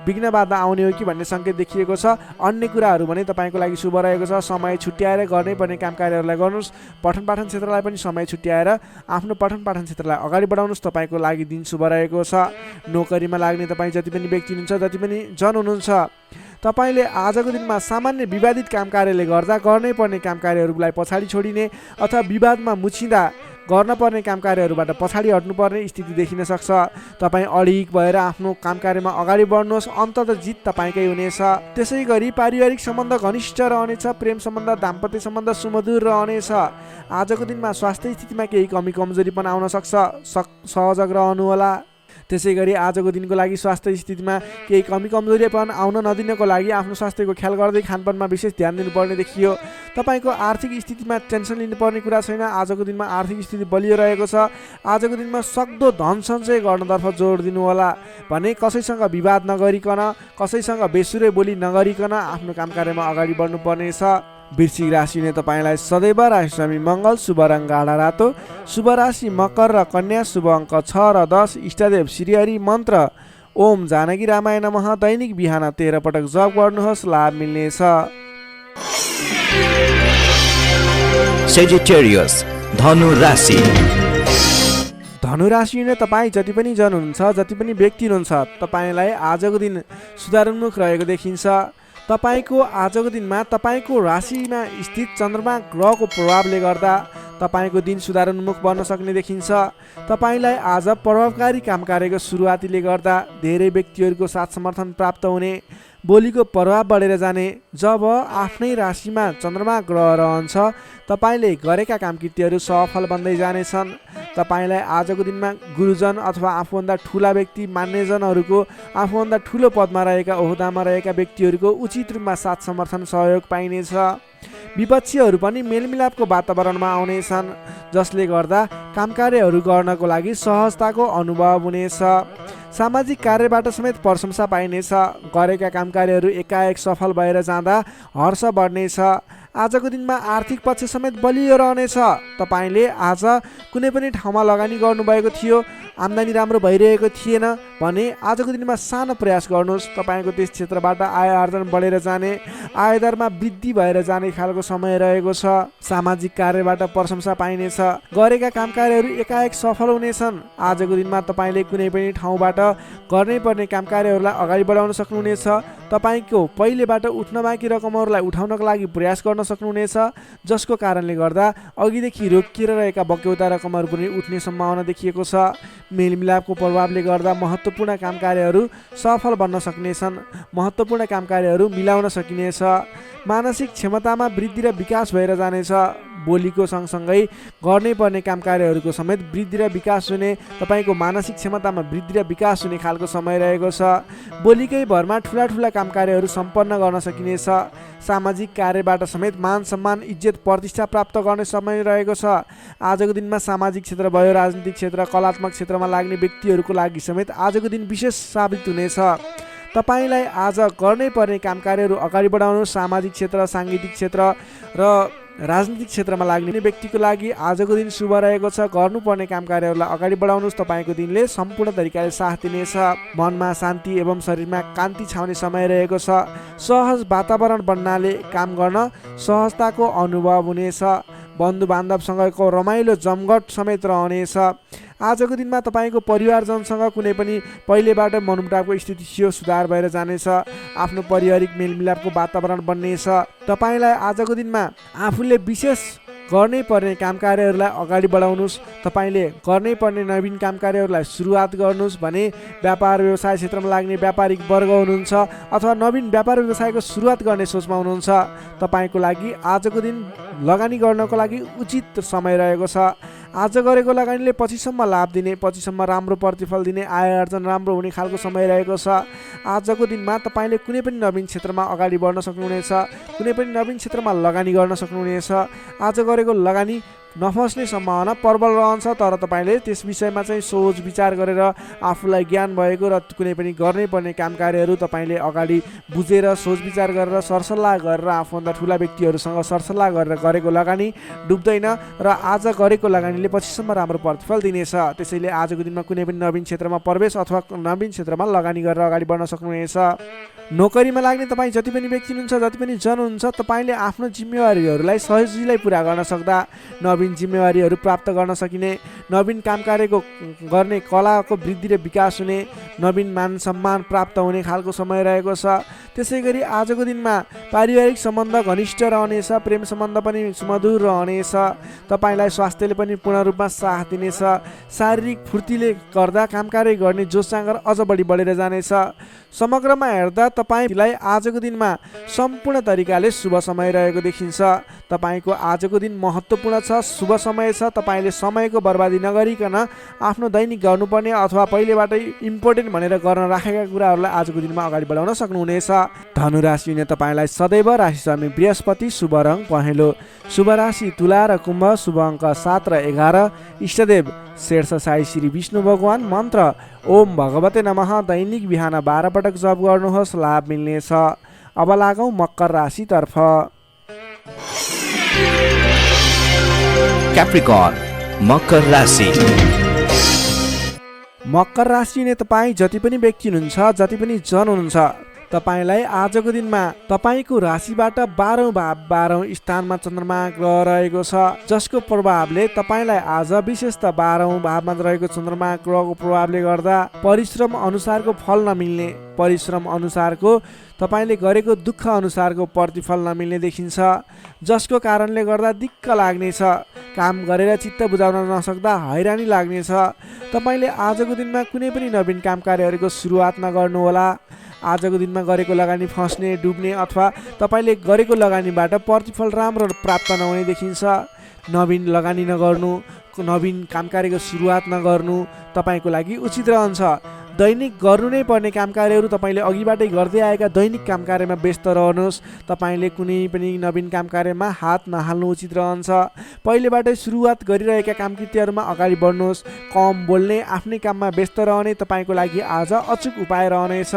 विघ्न बाधा आउने हो कि भन्ने सङ्केत देखिएको छ। अन्य कुराहरू भने तपाईँको लागि शुभ रहेको छ। समय छुट्याएर गर्नै पर्ने काम कार्यहरूलाई गर्नुहोस्। पठन पाठन क्षेत्रलाई पनि समय छुट्याएर आफ्नो पठन पाठन क्षेत्रलाई अगाडि बढाउनुहोस्। तपाईँको लागि दिन शुभ रहेको छ। नोकरीमा लाग्ने तपाईँ जति पनि व्यक्ति हुनुहुन्छ, जति पनि जन हुनुहुन्छ, तपाईँले आजको दिनमा सामान्य विवादित काम कार्यले गर्दा गर्नै पर्ने काम कार्यहरूलाई पछाडि छोडिने अथवा विवादमा मुछिँदा गर्न पर्ने काम कार्यहरूबाट पछाडि हट्नुपर्ने स्थिति देखिन सक्छ। तपाईँ अडिग भएर आफ्नो काम कार्यमा अगाडि बढ्नुहोस्। अन्ततः जित तपाईँकै हुनेछ। त्यसै गरी पारिवारिक सम्बन्ध घनिष्ठ रहनेछ। प्रेम सम्बन्ध, दाम्पत्य सम्बन्ध सुमधुर रहनेछ। आजको दिनमा स्वास्थ्य स्थितिमा केही कमी कमजोरी पनि आउन सक्छ। सहजग रहनुहोला। त्यसै गरी आजको दिनको लागि स्वास्थ्य स्थितिमा केही कमी कमजोरी पनि आउन नदिनको लागि आफ्नो स्वास्थ्यको ख्याल गर्दै खानपानमा विशेष ध्यान दिनुपर्ने देखियो। तपाईँको आर्थिक स्थितिमा टेन्सन लिनुपर्ने कुरा छैन। आजको दिनमा आर्थिक स्थिति बलियो रहेको छ। आजको दिनमा सक्दो धन सञ्चय गर्नतर्फ जोड दिनुहोला। भने कसैसँग विवाद नगरिकन, कसैसँग बेसुरै बोली नगरिकन आफ्नो काम कार्यमा अगाडि बढ्नुपर्नेछ। वृश्चिक राशिले तपाईँलाई सदैव राशिस्वामी मङ्गल, शुभ रङ गाढा रातो, शुभ राशि मकर र कन्या, शुभ अङ्क 6 र 10, इष्टदेव श्रीहरि, मन्त्र ओम जानकी रामाय नमः। दैनिक बिहान 13 पटक जप गर्नुहोस्, लाभ मिल्नेछ। सेजिटेरियस धनु राशि। धनु राशि नै तपाईँ जति पनि जन हुनुहुन्छ, जति पनि व्यक्ति हुनुहुन्छ, तपाईँलाई आजको दिन सुधारोन्मुख रहेको देखिन्छ। तपाईँको आजको दिनमा तपाईँको राशिमा स्थित चन्द्रमा ग्रहको प्रभावले गर्दा तपाईँको दिन सुधारोन्मुख बन्न सक्ने देखिन्छ। तपाईँलाई आज प्रभावकारी काम कार्यको सुरुवातीले गर्दा धेरै व्यक्तिहरूको साथ समर्थन प्राप्त हुने, बोलीको प्रभाव बढेर जाने। जब आफ्नै राशिमा चन्द्रमा ग्रह रहन्छ, तपाईँले गरेका काम कृत्यहरू सफल बन्दै जानेछन्। तपाईँलाई आजको दिनमा गुरुजन अथवा आफूभन्दा ठुला व्यक्ति, मान्यजनहरूको, आफूभन्दा ठुलो पदमा रहेका, ओहदामा रहेका व्यक्तिहरूको उचित रूपमा साथ समर्थन सहयोग पाइनेछ। विपक्षीहरू पनि मेलमिलापको वातावरणमा आउनेछन्, जसले गर्दा काम कार्यहरू गर्नको लागि सहजताको अनुभव हुनेछ। सामाजिक कार्यबाट समेत प्रशंसा पाइनेछ। गरेका काम कार्यहरू एकाएक सफल भएर जाँदा हर्ष बढ्नेछ। आजको दिनमा आर्थिक पक्ष समेत बलियो रहनेछ। तपाईँले आज कुनै पनि ठाउँमा लगानी गर्नुभएको थियो, आम्दानी राम्रो भइरहेको थिएन भने आजको दिनमा सानो प्रयास गर्नुहोस्। तपाईँको त्यस क्षेत्रबाट आय आर्जन बढेर जाने, आयदरमा वृद्धि भएर जाने खालको समय रहेको छ। सामाजिक कार्यबाट प्रशंसा पाइनेछ। गरेका काम कार्यहरू एकाएक सफल हुनेछन्। आजको दिनमा तपाईँले कुनै पनि ठाउँबाट गर्नै पर्ने काम कार्यहरूलाई अगाडि बढाउन सक्नुहुनेछ। तपाईँको पहिलेबाट उठ्न बाँकी रकमहरूलाई उठाउनको लागि प्रयास गर्न सक्नुहुनेछ, जसको कारणले गर्दा अघिदेखि रोकिएर रहेका बक्यौता रकमहरू पनि उठ्ने सम्भावना देखिएको छ। मेलमिलापको प्रभावले गर्दा महत्त्वपूर्ण काम कार्यहरू सफल बन्न सक्नेछन्। महत्त्वपूर्ण काम कार्यहरू मिलाउन सकिनेछ। मानसिक क्षमतामा वृद्धि र विकास भएर जानेछ। बोलीको सँगसँगै गर्नै पर्ने काम कार्यहरूको समेत वृद्धि र विकास हुने, तपाईँको मानसिक क्षमतामा वृद्धि र विकास हुने खालको समय रहेको छ। बोलीकै भरमा ठुला ठुला काम कार्यहरू सम्पन्न गर्न सकिनेछ। सामाजिक कार्यबाट समेत मान सम्मान इज्जत प्रतिष्ठा प्राप्त गर्ने समय रहेको छ। आजको दिनमा सामाजिक क्षेत्र भयो, राजनीतिक क्षेत्र, कलात्मक क्षेत्रमा लाग्ने व्यक्तिहरूको लागि समेत आजको दिन विशेष साबित हुनेछ। तपाईँलाई आज गर्नै पर्ने काम कार्यहरू अगाडि बढाउनु। सामाजिक क्षेत्र, साङ्गीतिक क्षेत्र र राजनीतिक क्षेत्रमा लाग्ने व्यक्तिको लागि आजको दिन शुभ रहेको छ। गर्नुपर्ने काम कार्यहरूलाई अगाडि बढाउनुहोस्। तपाईँको दिनले सम्पूर्ण तरिकाले साथ दिनेछ। मनमा शान्ति एवं शरीरमा कान्ति छाउने समय रहेको छ। सहज वातावरण बन्नाले काम गर्न सहजताको अनुभव हुनेछ। बन्धु बान्धवसँगको रमाइलो जमघट समेत रहनेछ। आजको दिनमा तपाईँको परिवारजनसँग कुनै पनि पहिलेबाट मनमुटावको स्थिति थियो, सुधार भएर जानेछ। आफ्नो पारिवारिक मेलमिलापको वातावरण बन्नेछ। तपाईँलाई आजको दिनमा आफूले विशेष गर्नै पर्ने काम कार्यहरूलाई अगाडि बढाउनुहोस्। तपाईँले गर्नै पर्ने नवीन काम कार्यहरूलाई सुरुवात गर्नुहोस् भने व्यापार व्यवसाय क्षेत्रमा लाग्ने व्यापारिक वर्ग हुनुहुन्छ अथवा नवीन व्यापार व्यवसायको सुरुवात गर्ने सोचमा हुनुहुन्छ, तपाईँको लागि आजको दिन लगानी गर्नको लागि उचित समय रहेको छ। आज गरेको लगानीले पछिसम्म लाभ दिने, पछिसम्म राम्रो प्रतिफल दिने, आय आर्जन राम्रो हुने खालको समय रहेको छ। आजको दिनमा तपाईँले कुनै पनि नवीन क्षेत्रमा अगाडि बढ्न सक्नुहुनेछ। कुनै पनि नवीन क्षेत्रमा लगानी गर्न सक्नुहुनेछ। आज गरेको लगानी नफस्ने सम्भावना प्रबल रहन्छ, तर तपाईँले त्यस विषयमा चाहिँ सोच विचार गरेर आफूलाई ज्ञान भएको र कुनै पनि गर्नै पर्ने काम कार्यहरू तपाईँले अगाडि बुझेर सोच विचार गरेर सरसल्लाह गरेर आफूभन्दा ठुला व्यक्तिहरूसँग सरसल्लाह गरेर गरेको लगानी डुब्दैन र आज गरेको लगानीले पछिसम्म राम्रो प्रतिफल दिनेछ। त्यसैले आजको दिनमा कुनै पनि नवीन क्षेत्रमा प्रवेश अथवा नवीन क्षेत्रमा लगानी गरेर अगाडि बढ्न सक्नुहुनेछ। नोकरीमा लाग्ने तपाईँ जति पनि व्यक्ति हुनुहुन्छ, जति पनि जन हुनुहुन्छ, तपाईँले आफ्नो जिम्मेवारीहरूलाई सजिलै पुरा गर्न सक्दा नवीन जिम्मेवारीहरू प्राप्त गर्न सकिने, नवीन काम कार्यको गर्ने कलाको वृद्धि र विकास हुने, नवीन मान सम्मान प्राप्त हुने खालको समय रहेको छ। त्यसै गरी आजको दिनमा पारिवारिक सम्बन्ध घनिष्ठ रहनेछ। प्रेम सम्बन्ध पनि सुमधुर रहनेछ। तपाईँलाई स्वास्थ्यले पनि पूर्ण रूपमा साथ दिनेछ। शारीरिक फुर्तीले गर्दा काम कार्य गर्ने जोस जाँगर अझ बढी बढेर जानेछ। समग्रमा हेर्दा तपाईँलाई आजको दिनमा सम्पूर्ण तरिकाले शुभ समय रहेको देखिन्छ। तपाईँको आजको दिन महत्त्वपूर्ण छ, शुभ समय छ। तपाईँले समयको बर्बादी नगरिकन आफ्नो दैनिक गर्नुपर्ने अथवा पहिलेबाटै इम्पोर्टेन्ट भनेर गर्न राखेका कुराहरूलाई आजको दिनमा अगाडि बढाउन सक्नुहुनेछ। धनु राशिले तपाईँलाई सदैव राशि स्वामी बृहस्पति, शुभ रङ पहेँलो, शुभ राशि तुला र कुम्भ, शुभ अङ्क 7 र 11, इष्टदेव शेर्ष साई श्री विष्णु भगवान, मन्त्र ओम भगवते नमः। दैनिक बिहान 12 पटक जप गर्नुहोस्, लाभ मिल्नेछ। अब लागौँ मकर राशितर्फ। क्याप्रिकर्न मकर राशि। मकर राशि नै तपाईँ जति पनि व्यक्ति हुनुहुन्छ, जति पनि जन हुनुहुन्छ, तपाईँलाई आजको दिनमा तपाईँको राशिबाट 12औं भाव 12औं स्थानमा चन्द्रमा ग्रह रहेको छ, जसको प्रभावले तपाईँलाई आज विशेष त 12औं भावमा रहेको चन्द्रमा ग्रहको प्रभावले गर्दा परिश्रम अनुसारको फल नमिल्ने, परिश्रम अनुसारको तपाईँले गरेको दुःख अनुसारको प्रतिफल नमिल्ने देखिन्छ, जसको कारणले गर्दा दिक्क लाग्नेछ। काम गरेर चित्त बुझाउन नसक्दा हैरानी लाग्नेछ। तपाईँले आजको दिनमा कुनै पनि नवीन काम कार्यहरूको सुरुवात नगर्नुहोला। आजको दिनमा गरेको लगानी फस्ने, डुब्ने अथवा तपाईँले गरेको लगानीबाट प्रतिफल राम्रो प्राप्त नहुने देखिन्छ। नवीन लगानी नगर्नु, नवीन काम कार्यको सुरुवात नगर्नु तपाईँको लागि उचित रहन्छ। दैनिक गर्नु नै पर्ने काम कार्यहरू तपाईँले अघिबाटै गर्दै आएका दैनिक काम कार्यमा व्यस्त रहनुहोस्। तपाईँले कुनै पनि नवीन काम कार्यमा हात नहाल्नु उचित रहन्छ। पहिलेबाटै सुरुवात गरिरहेका कामकृत्यहरूमा अगाडि बढ्नुहोस्। कम बोल्ने, आफ्नै काममा व्यस्त रहने तपाईँको लागि आज अचुक उपाय रहनेछ।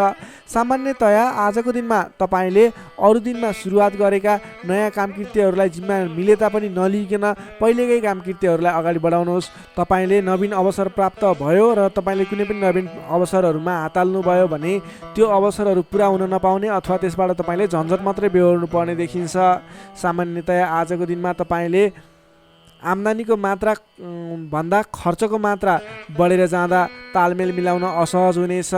सामान्यतया आजको दिनमा तपाईँले अरू दिनमा सुरुवात गरेका नयाँ कामकृत्यहरूलाई जिम्मा मिले तापनि नलिइकन पहिलेकै कामकृत्यहरूलाई अगाडि बढाउनुहोस्। तपाईँले नवीन अवसर प्राप्त भयो र तपाईँले कुनै पनि नवीन अवसरहरूमा हात हाल्नुभयो भने त्यो अवसरहरू पुरा हुन नपाउने अथवा त्यसबाट तपाईँले झन्झट मात्रै बेहोर्नु पर्ने देखिन्छ। सामान्यतया आजको दिनमा तपाईँले आम्दानीको मात्रा भन्दा खर्चको मात्रा बढेर जाँदा तालमेल मिलाउन असहज हुनेछ।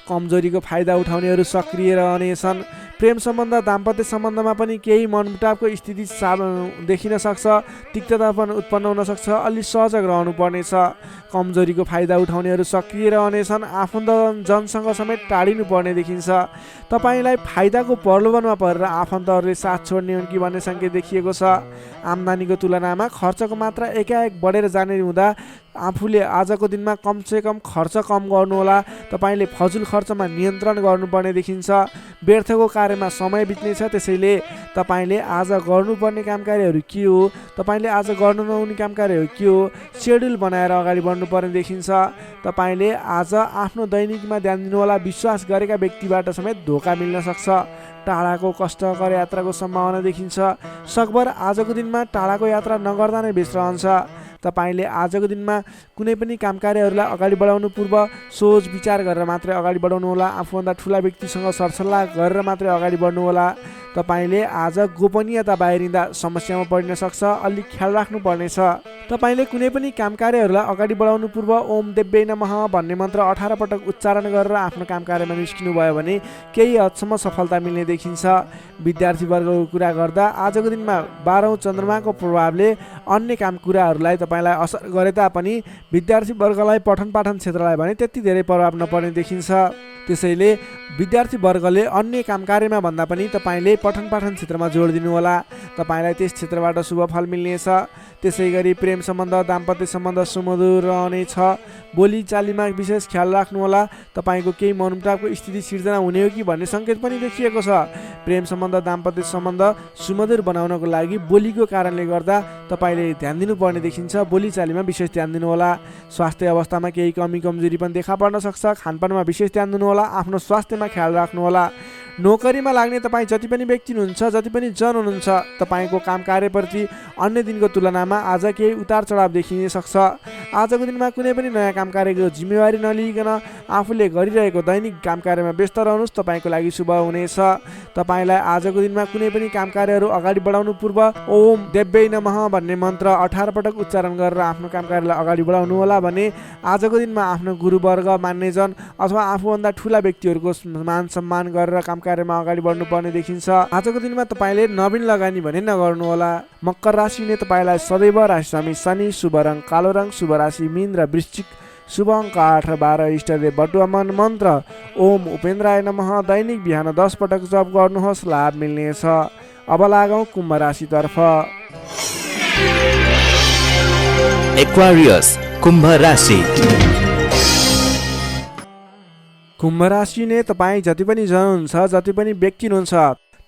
कमजोरीको फाइदा उठाउनेहरू सक्रिय रहनेछन्। प्रेम सम्बन्ध, दाम्पत्य सम्बन्धमा पनि केही मनमुटावको स्थिति देखिन सक्छ। तिक्तता पनि उत्पन्न हुन सक्छ। अलि सजग रहनुपर्नेछ। कमजोरीको फाइदा उठाउनेहरू सक्रिय रहनेछन्। आफन्तजनसँग समेत टाढिनु पर्ने देखिन्छ। तपाईँलाई फाइदाको प्रलोभनमा परेर आफन्तहरूले साथ छोड्ने हुन् कि भन्ने सङ्केत देखिएको छ। आम्दानीको तुलनामा खर्चको मात्रा एकाएक बढेर जाने हुँदा आफूले आजको दिनमा कमसेकम खर्च कम गर्नुहोला। तपाईँले फजुल खर्चमा नियन्त्रण गर्नुपर्ने देखिन्छ। व्यर्थको कार्यमा समय बित्नेछ। त्यसैले तपाईँले आज गर्नुपर्ने काम कार्यहरू के हो, तपाईँले आज गर्नु नहुने काम कार्यहरू के हो, सेड्युल बनाएर अगाडि बढ्नुपर्ने देखिन्छ। तपाईँले आज आफ्नो दैनिकमा ध्यान दिनुहोला। विश्वास गरेका व्यक्तिबाट समेत धोका मिल्न सक्छ। टाढाको कष्टकर यात्राको सम्भावना देखिन्छ। सकभर आजको दिनमा टाढाको यात्रा नगर्दा नै बेस रहन्छ। तपाईँले आजको दिनमा कुनै पनि काम कार्यहरूलाई अगाडि बढाउनु पूर्व सोच विचार गरेर मात्रै अगाडि बढाउनुहोला। आफूभन्दा ठुला व्यक्तिसँग सरसल्लाह गरेर मात्रै अगाडि बढ्नुहोला। तपाईँले आज गोपनीयता बाहिरिँदा समस्यामा पर्न सक्छ। अलिक ख्याल राख्नुपर्नेछ। तपाईँले कुनै पनि काम कार्यहरूलाई अगाडि बढाउनु पूर्व ओम देव्यै नमः भन्ने मन्त्र 18 पटक उच्चारण गरेर आफ्नो काम कार्यमा निस्किनु भयो भने केही हदसम्म सफलता मिल्ने देखिन्छ। विद्यार्थीवर्गको कुरा गर्दा आजको दिनमा 12औं चन्द्रमाको प्रभावले अन्य काम कुराहरूलाई तपाईँलाई असर गरे तापनि विद्यार्थीवर्गलाई पठन पाठन क्षेत्रलाई भने त्यति धेरै प्रभाव नपर्ने देखिन्छ। त्यसैले विद्यार्थीवर्गले अन्य काम कार्यमा भन्दा पनि तपाईँले पठन पाठन क्षेत्रमा जोड दिनुहोला। तपाईँलाई त्यस क्षेत्रबाट शुभ फल मिल्नेछ। त्यसै गरी प्रेम सम्बन्ध, दाम्पत्य सम्बन्ध सुमधुर रहनेछ। बोली चालीमा विशेष ख्याल राख्नुहोला। तपाईँको केही मनमुटावको स्थिति सिर्जना हुने हो कि भन्ने सङ्केत पनि देखिएको छ। प्रेम सम्बन्ध, दाम्पत्य सम्बन्ध सुमधुर बनाउनको लागि बोलीको कारणले गर्दा तपाईँले ध्यान दिनुपर्ने देखिन्छ। बोली चालीमा विशेष ध्यान दिनुहोला। स्वास्थ्य अवस्थामा केही कमी कमजोरी पनि देखा पर्न सक्छ। खानपानमा विशेष ध्यान दिनुहोला। आफ्नो स्वास्थ्यमा ख्याल राख्नुहोला। नोकरीमा लाग्ने तपाईँ जति पनि व्यक्ति हुनुहुन्छ, जति पनि जन हुनुहुन्छ, तपाईँको काम कार्यप्रति अन्य दिनको तुलनामा आज केही उतार चढाव देखिन सक्छ। आजको दिनमा कुनै पनि नयाँ काम कार्यको जिम्मेवारी नलिइकन आफूले गरिरहेको दैनिक काम कार्यमा व्यस्त रहनुहोस्। तपाईँको लागि शुभ हुनेछ। तपाईँलाई आजको दिनमा कुनै पनि काम कार्यहरू अगाडि बढाउनु पूर्व ओम देव्यै नमः भन्ने मन्त्र 18 पटक उच्चारण गरेर आफ्नो काम कार्यलाई अगाडि बढाउनु होला भने आजको दिनमा आफ्नो गुरुवर्ग, मान्यजन अथवा आफूभन्दा ठुला व्यक्तिहरूको मान सम्मान गरेर काम कार्यमा अगाडि बढ्नुपर्ने देखिन्छ। आजको दिनमा तपाईँले नवीन लगानी भने नगर्नुहोला। मकर राशिले तपाईँलाई सदैव राशिस्वामी शनि, शुभ रङ कालो रङ, शुभ राशि मीन र वृश्चिक, शुभ अङ्क 8 र 12, इष्टदेव बटुवामन, मन्त्र ओम उपेन्द्राय नमः दैनिक बिहान 10 पटक जप गर्नुहोस्। लाभ मिल्नेछ। अब लागौँ कुम्भ राशितर्फ। एक्वारियस कुम्भ राशि। कुम्भ राशि नै तपाईँ जति पनि जन हुनुहुन्छ, जति पनि व्यक्ति हुनुहुन्छ,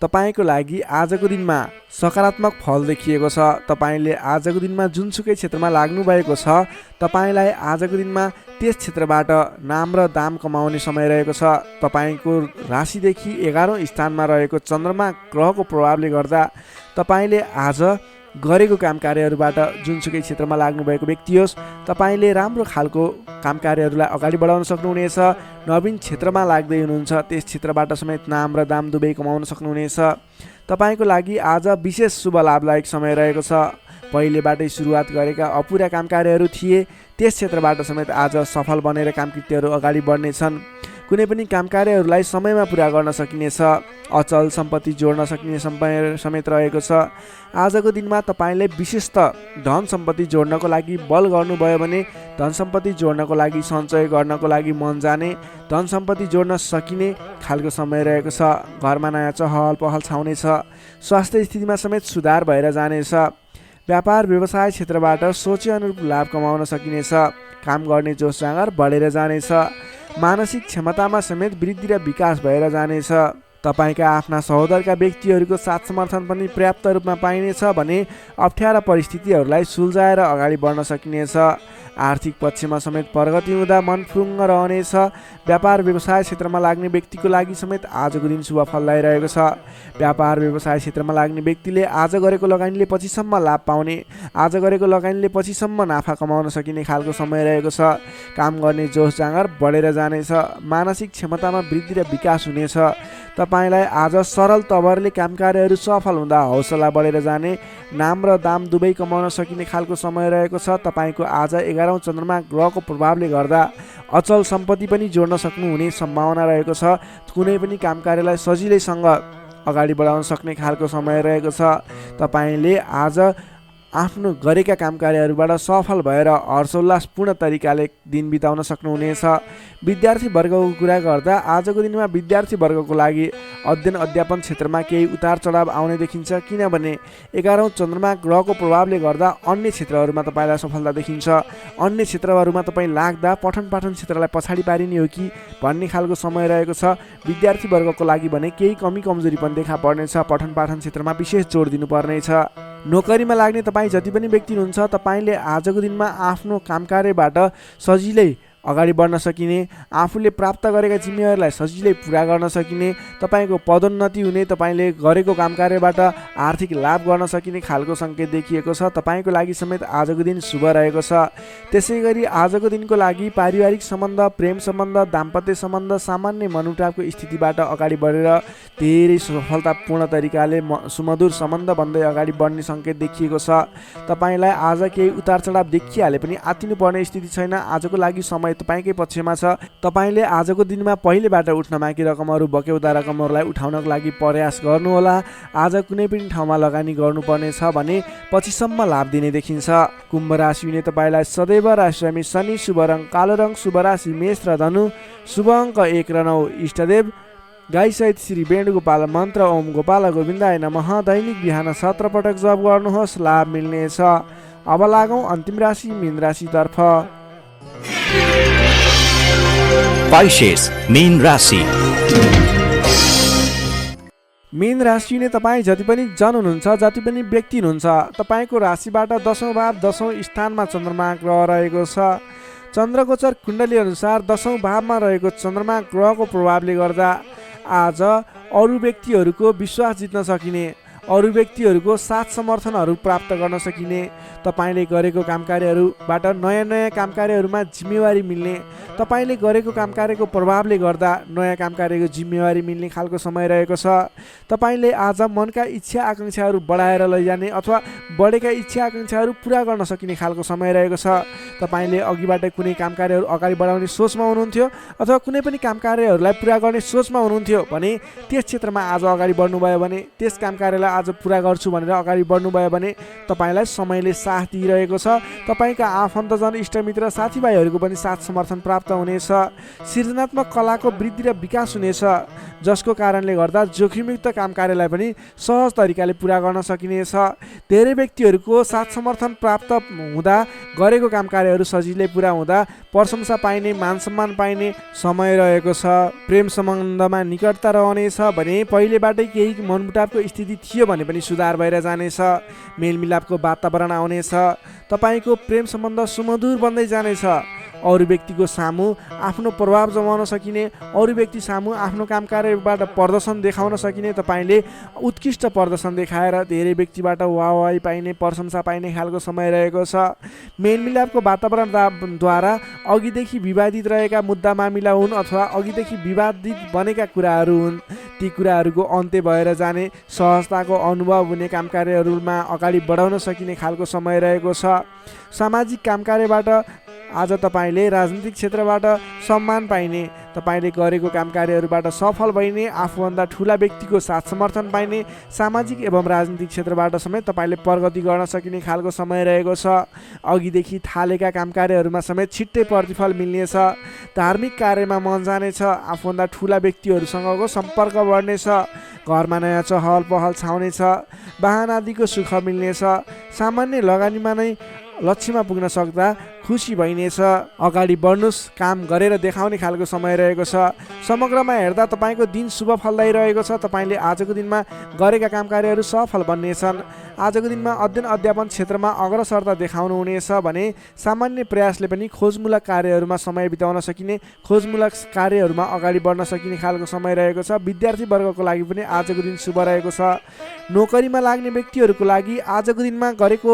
तपाईँको लागि आजको दिनमा सकारात्मक फल देखिएको छ। तपाईँले आजको दिनमा जुनसुकै क्षेत्रमा लाग्नु भएको छ, तपाईँलाई आजको दिनमा त्यस क्षेत्रबाट नाम र दाम कमाउने समय रहेको छ। तपाईँको राशिदेखि 11औं स्थानमा रहेको चन्द्रमा ग्रहको प्रभावले गर्दा तपाईँले आज गरेको काम कार्यहरूबाट जुनसुकै क्षेत्रमा लाग्नुभएको व्यक्ति होस्, तपाईँले राम्रो खालको काम कार्यहरूलाई अगाडि बढाउन सक्नुहुनेछ। नवीन क्षेत्रमा लाग्दै हुनुहुन्छ, त्यस क्षेत्रबाट समेत नाम र दाम दुवै कमाउन सक्नुहुनेछ। तपाईँको लागि आज विशेष शुभ लाभदायक समय रहेको छ। पहिलेबाटै सुरुवात गरेका अपुरा काम कार्यहरू थिए, त्यस क्षेत्रबाट समेत आज सफल बनेर कामकृत्यहरू अगाडि बढ्नेछन्। कुनै पनि काम कार्यहरूलाई समयमा पुरा गर्न सकिनेछ। अचल सम्पत्ति जोड्न सकिने समय समेत रहेको छ। आजको दिनमा तपाईँले विशेषतः धन सम्पत्ति जोड्नको लागि बल गर्नुभयो भने धन सम्पत्ति जोड्नको लागि, सञ्चय गर्नको लागि मन जाने, धन सम्पत्ति जोड्न सकिने खालको समय रहेको छ। घरमा नयाँ चहल पहल छाउनेछ। स्वास्थ्य स्थितिमा समेत सुधार भएर जानेछ। व्यापार व्यवसाय क्षेत्रबाट सोचे अनुरूप लाभ कमाउन सकिनेछ। काम गर्ने जोस जाँगर बढेर जानेछ। मानसिक क्षमतामा समेत वृद्धि र विकास भएर जानेछ। तपाईँका आफ्ना सहोदरका व्यक्तिहरूको साथ समर्थन पनि पर्याप्त रूपमा पाइनेछ भने अप्ठ्यारा परिस्थितिहरूलाई सुल्झाएर अगाडि बढ्न सकिनेछ। आर्थिक पक्षमा समेत प्रगति हुँदा मन फुरुङ्ग रहनेछ। व्यापार व्यवसाय क्षेत्रमा लाग्ने व्यक्तिको लागि समेत आजको दिन शुभ फलदायी रहेको छ। व्यापार व्यवसाय क्षेत्रमा लाग्ने व्यक्तिले आज गरेको लगानीले पछिसम्म लाभ पाउने, आज गरेको लगानीले पछिसम्म नाफा कमाउन सकिने खालको समय रहेको छ। काम गर्ने जोस जाँगर बढेर जानेछ। मानसिक क्षमतामा वृद्धि र विकास हुनेछ। तपाईँलाई आज सरल तवरले काम कार्यहरू सफल हुँदा हौसला बढेर जाने, नाम र दाम दुवै कमाउन सकिने खालको समय रहेको छ। तपाईँको आज 11औं चन्द्रमा ग्रहको प्रभावले गर्दा अचल सम्पत्ति पनि जोड्न सक्नुहुने सम्भावना रहेको छ। कुनै पनि काम कार्यलाई सजिलैसँग अगाडि बढाउन सक्ने खालको समय रहेको छ। तपाईँले आज आफ्नो गरेका काम कार्यहरूबाट सफल भएर हर्षोल्लासपूर्ण तरिकाले दिन बिताउन सक्नुहुनेछ। विद्यार्थी वर्गको कुरा गर्दा आजको दिनमा विद्यार्थी वर्गको लागि अध्ययन अध्यापन क्षेत्रमा केही उतार चढाव आउने देखिन्छ, किनभने 11औं चन्द्रमा ग्रहको प्रभावले गर्दा अन्य क्षेत्रहरूमा तपाईँलाई सफलता देखिन्छ। अन्य क्षेत्रहरूमा तपाईँ लाग्दा पठन पाठन क्षेत्रलाई पछाडि पारिने हो कि भन्ने खालको समय रहेको छ। विद्यार्थी वर्गको लागि भने केही कमी कमजोरी पनि देखा पर्नेछ। पठन पाठन क्षेत्रमा विशेष जोड दिनुपर्नेछ। नोकरीमा लाग्ने तपाईँ जति पनि व्यक्ति हुनुहुन्छ, तपाईँले आजको दिनमा आफ्नो काम कार्यबाट सजिलै अगाडि बढ्न सकिने, आफूले प्राप्त गरेका जिम्मेवारीलाई सजिलै पुरा गर्न सकिने, तपाईँको पदोन्नति हुने, तपाईँले गरेको काम कार्यबाट आर्थिक लाभ गर्न सकिने खालको सङ्केत देखिएको छ। तपाईँको लागि समेत आजको दिन शुभ रहेको छ। त्यसै गरी आजको दिनको लागि पारिवारिक सम्बन्ध, प्रेम सम्बन्ध, दाम्पत्य सम्बन्ध सामान्य मनमुटावको स्थितिबाट अगाडि बढेर धेरै सफलतापूर्ण तरिकाले सुमधुर सम्बन्ध बन्दै अगाडि बढ्ने सङ्केत देखिएको छ। तपाईँलाई आज केही उतार चढाव देखिहाले पनि आत्तिनुपर्ने स्थिति छैन। आजको लागि समय तपाईँकै पक्षमा छ। तपाईँले आजको दिनमा पहिलेबाट उठ्न बाँकी रकमहरू, बक्यौदा रकमहरूलाई उठाउनको लागि प्रयास गर्नुहोला। आज कुनै पनि ठाउँमा लगानी गर्नुपर्ने छ भने पछिसम्म लाभ दिने देखिन्छ। कुम्भ राशि हुने तपाईँलाई सदैव राशिस्वामी शनि, शुभ रङ कालो रङ, शुभ राशि मेष र धनु, शुभ अङ्क 1 र 9, इष्टदेव गाईसहित श्री वेणुगोपाल मन्त्र ओम गोपाल गोविन्दाय नमः दैनिक बिहान 17 पटक जप गर्नुहोस्, लाभ मिल्नेछ। अब लागौँ अन्तिम राशि मीन राशितर्फ। Pisces, मीन राशि। मीन राशि हुने तपाईँ जति पनि जन हुनुहुन्छ, जति पनि व्यक्ति हुनुहुन्छ, तपाईँको राशिबाट 10औं भाव 10औं स्थानमा चन्द्रमा ग्रह रहेको छ। चन्द्रगोचर कुण्डली अनुसार 10औं भावमा रहेको चन्द्रमा ग्रहको प्रभावले गर्दा आज अरू व्यक्तिहरूको विश्वास जित्न सकिने, अरू व्यक्तिहरूको साथ समर्थनहरू प्राप्त गर्न सकिने, तपाईँले गरेको काम कार्यहरूबाट नयाँ नयाँ काम कार्यहरूमा जिम्मेवारी मिल्ने, तपाईँले गरेको काम कार्यको प्रभावले गर्दा नयाँ काम कार्यको जिम्मेवारी मिल्ने खालको समय रहेको छ। तपाईँले आज मनका इच्छा आकाङ्क्षाहरू बढाएर लैजाने अथवा बढेका इच्छा आकाङ्क्षाहरू पुरा गर्न सकिने खालको समय रहेको छ। तपाईँले अघिबाट कुनै काम कार्यहरू अगाडि बढाउने सोचमा हुनुहुन्थ्यो अथवा कुनै पनि काम कार्यहरूलाई पुरा गर्ने सोचमा हुनुहुन्थ्यो भने त्यस क्षेत्रमा आज अगाडि बढ्नुभयो भने, त्यस काम कार्यलाई आज पुरा गर्छु भनेर अगाडि बढ्नुभयो भने तपाईँलाई समयले साथ दिइरहेको छ। तपाईँका आफन्तजन, इष्टमित्र, साथीभाइहरूको पनि साथ समर्थन प्राप्त हुनेछ। सृजनात्मक कलाको वृद्धि र विकास हुनेछ, जसको कारणले गर्दा जोखिमयुक्त काम कार्यलाई पनि सहज तरिकाले पुरा गर्न सकिनेछ। धेरै व्यक्तिहरूको साथ समर्थन प्राप्त हुँदा गरेको काम कार्यहरू सजिलै पुरा हुँदा प्रशंसा पाइने, मान सम्मान पाइने समय रहेको छ। प्रेम सम्बन्धमा निकटता रहनेछ भने पहिलेबाटै केही मनमुटावको स्थिति थियो भने पनि सुधार भएर जानेछ। मेलमिलापको वातावरण आउनेछ। तपाईँको प्रेम सम्बन्ध सुमधुर बन्दै जानेछ। अरू व्यक्तिको सामु आफ्नो प्रभाव जमाउन सकिने, अरू व्यक्ति सामु आफ्नो काम कार्यबाट प्रदर्शन देखाउन सकिने, तपाईँले उत्कृष्ट प्रदर्शन देखाएर धेरै व्यक्तिबाट वाहवाही पाइने, प्रशंसा पाइने खालको समय रहेको छ। मेलमिलापको वातावरणद्वारा अघिदेखि विवादित रहेका मुद्दा मामिला हुन् अथवा अघिदेखि विवादित बनेका कुराहरू हुन्, ती कुराहरूको अन्त्य भएर जाने, सहजताको अनुभव हुने, काम कार्यहरूमा अगाडि बढाउन सकिने खालको समय रहेको छ। सामाजिक काम कार्यबाट आज तपाईँले राजनीतिक क्षेत्रबाट सम्मान पाइने, तपाईँले गरेको काम कार्यहरूबाट सफल भइने, आफूभन्दा ठुला व्यक्तिको साथ समर्थन पाइने, सामाजिक एवं राजनीतिक क्षेत्रबाट समेत तपाईँले प्रगति गर्न सकिने खालको समय रहेको छ। अघिदेखि थालेका काम कार्यहरूमा समेत छिट्टै प्रतिफल मिल्नेछ। धार्मिक कार्यमा मन जानेछ। आफूभन्दा ठुला व्यक्तिहरूसँगको सम्पर्क बढ्नेछ। घरमा नयाँ चहल पहल छाउनेछ। वाहन आदिको सुख मिल्नेछ। सामान्य लगानीमा नै लक्ष्यमा पुग्न सक्दा खुसी भइनेछ। अगाडि बढ्नुहोस्, काम गरेर देखाउने खालको समय रहेको छ। समग्रमा हेर्दा तपाईँको दिन शुभ फलदायी रहेको छ। तपाईँले आजको दिनमा गरेका काम कार्यहरू सफल बन्नेछन्। आजको दिनमा अध्ययन अध्यापन क्षेत्रमा अग्रसरता देखाउनुहुनेछ भने सामान्य प्रयासले पनि खोजमूलक कार्यहरूमा समय बिताउन सकिने, खोजमूलक कार्यहरूमा अगाडि बढ्न सकिने खालको समय रहेको छ। विद्यार्थी वर्गको लागि पनि आजको दिन शुभ रहेको छ। नोकरीमा लाग्ने व्यक्तिहरूको लागि आजको दिनमा गरेको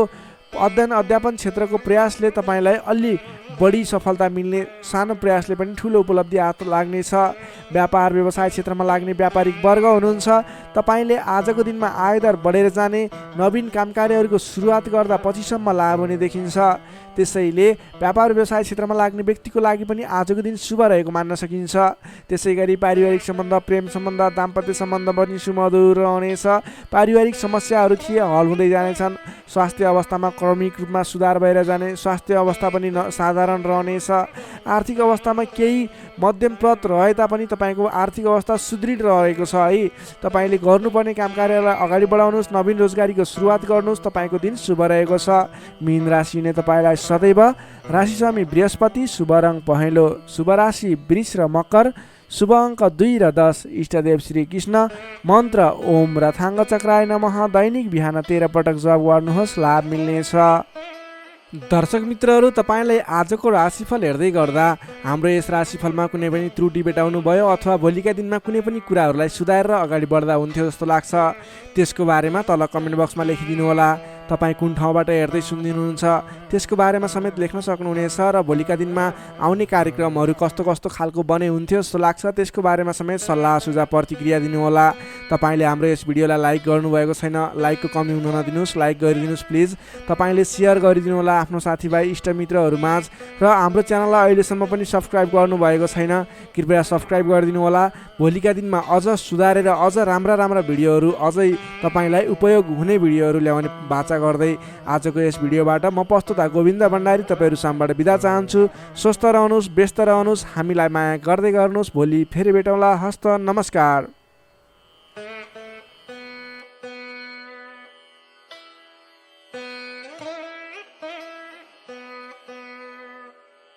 अध्ययन अध्यापन क्षेत्रको प्रयासले तपाईँलाई अलि बढी सफलता मिल्ने, सानो प्रयासले पनि ठुलो उपलब्धि हात लाग्नेछ। व्यापार व्यवसाय क्षेत्रमा लाग्ने व्यापारिक वर्ग हुनुहुन्छ, तपाईँले आजको दिनमा आयदर बढेर जाने, नवीन काम कार्यहरूको सुरुवात गर्दा पछिसम्म लाभ हुने देखिन्छ। त्यसैले व्यापार व्यवसाय क्षेत्रमा लाग्ने व्यक्तिको लागि पनि आजको दिन शुभ रहेको मान्न सकिन्छ। त्यसै गरी पारिवारिक सम्बन्ध, प्रेम सम्बन्ध, दाम्पत्य सम्बन्ध पनि सुमधुर रहनेछ। पारिवारिक समस्याहरू थिए हल हुँदै जानेछन्। स्वास्थ्य अवस्थामा क्रमिक रूपमा सुधार भएर जाने, स्वास्थ्य अवस्था पनि साधारण रहनेछ। आर्थिक अवस्थामा केही मध्यमप्रद रहे तापनि तपाईँको आर्थिक अवस्था सुदृढ रहेको छ है। तपाईँले गर्नुपर्ने काम कार्यलाई अगाडि बढाउनुहोस्, नवीन रोजगारीको सुरुवात गर्नुहोस्। तपाईँको दिन शुभ रहेको छ। मीन राशि हुने तपाईँलाई सदैव राशिस्वामी बृहस्पति, शुभ रङ पहेँलो, शुभ राशि वृष र मकर, शुभ अङ्क 2 र 10, इष्टदेव श्री कृष्ण, मन्त्र ओम रथाङ्ग चक्राय नमः। दैनिक बिहान 13 पटक जप गर्नुहोस्, लाभ मिल्नेछ। दर्शक मित्रहरू, तपाईँलाई आजको राशिफल हेर्दै गर्दा हाम्रो यस राशिफलमा कुनै पनि त्रुटि भेटाउनु भयो अथवा भोलिका दिनमा कुनै पनि कुराहरूलाई सुधारेर अगाडि बढ्दा हुन्थ्यो जस्तो लाग्छ, त्यसको बारेमा तल कमेन्ट बक्समा लेखिदिनु होला। तपाईँ कुन ठाउँबाट हेर्दै सुनिदिनुहुन्छ त्यसको बारेमा समेत लेख्न सक्नुहुनेछ र भोलिका दिनमा आउने कार्यक्रमहरू कस्तो कस्तो खालको बने हुन्थ्यो जस्तो लाग्छ त्यसको बारेमा समेत सल्लाह सुझाव प्रतिक्रिया दिनुहोला। तपाईँले हाम्रो यस भिडियोलाई लाइक गर्नुभएको छैन, लाइकको कमी हुन नदिनुहोस्, लाइक गरिदिनुहोस् प्लिज। तपाईँले सेयर गरिदिनु होला आफ्नो साथीभाइ इष्टमित्रहरूमाझ र हाम्रो च्यानललाई अहिलेसम्म पनि सब्सक्राइब गर्नुभएको छैन, कृपया सब्सक्राइब गरिदिनु होला। भोलिका दिनमा अझ सुधारेर अझ राम्रा भिडियोहरू, अझै तपाईँलाई उपयोग हुने भिडियोहरू ल्याउने बाचा गर्दै आजको यस भिडियोबाट म प्रस्तुता गोविन्द भण्डारी तपाईँहरू सामबाट बिदा चाहन्छु। स्वस्थ रहनुहोस्, व्यस्त रहनुहोस्, हामीलाई माया गर्दै गर्नुहोस्। भोलि फेरि भेटौँला। हस्त नमस्कार।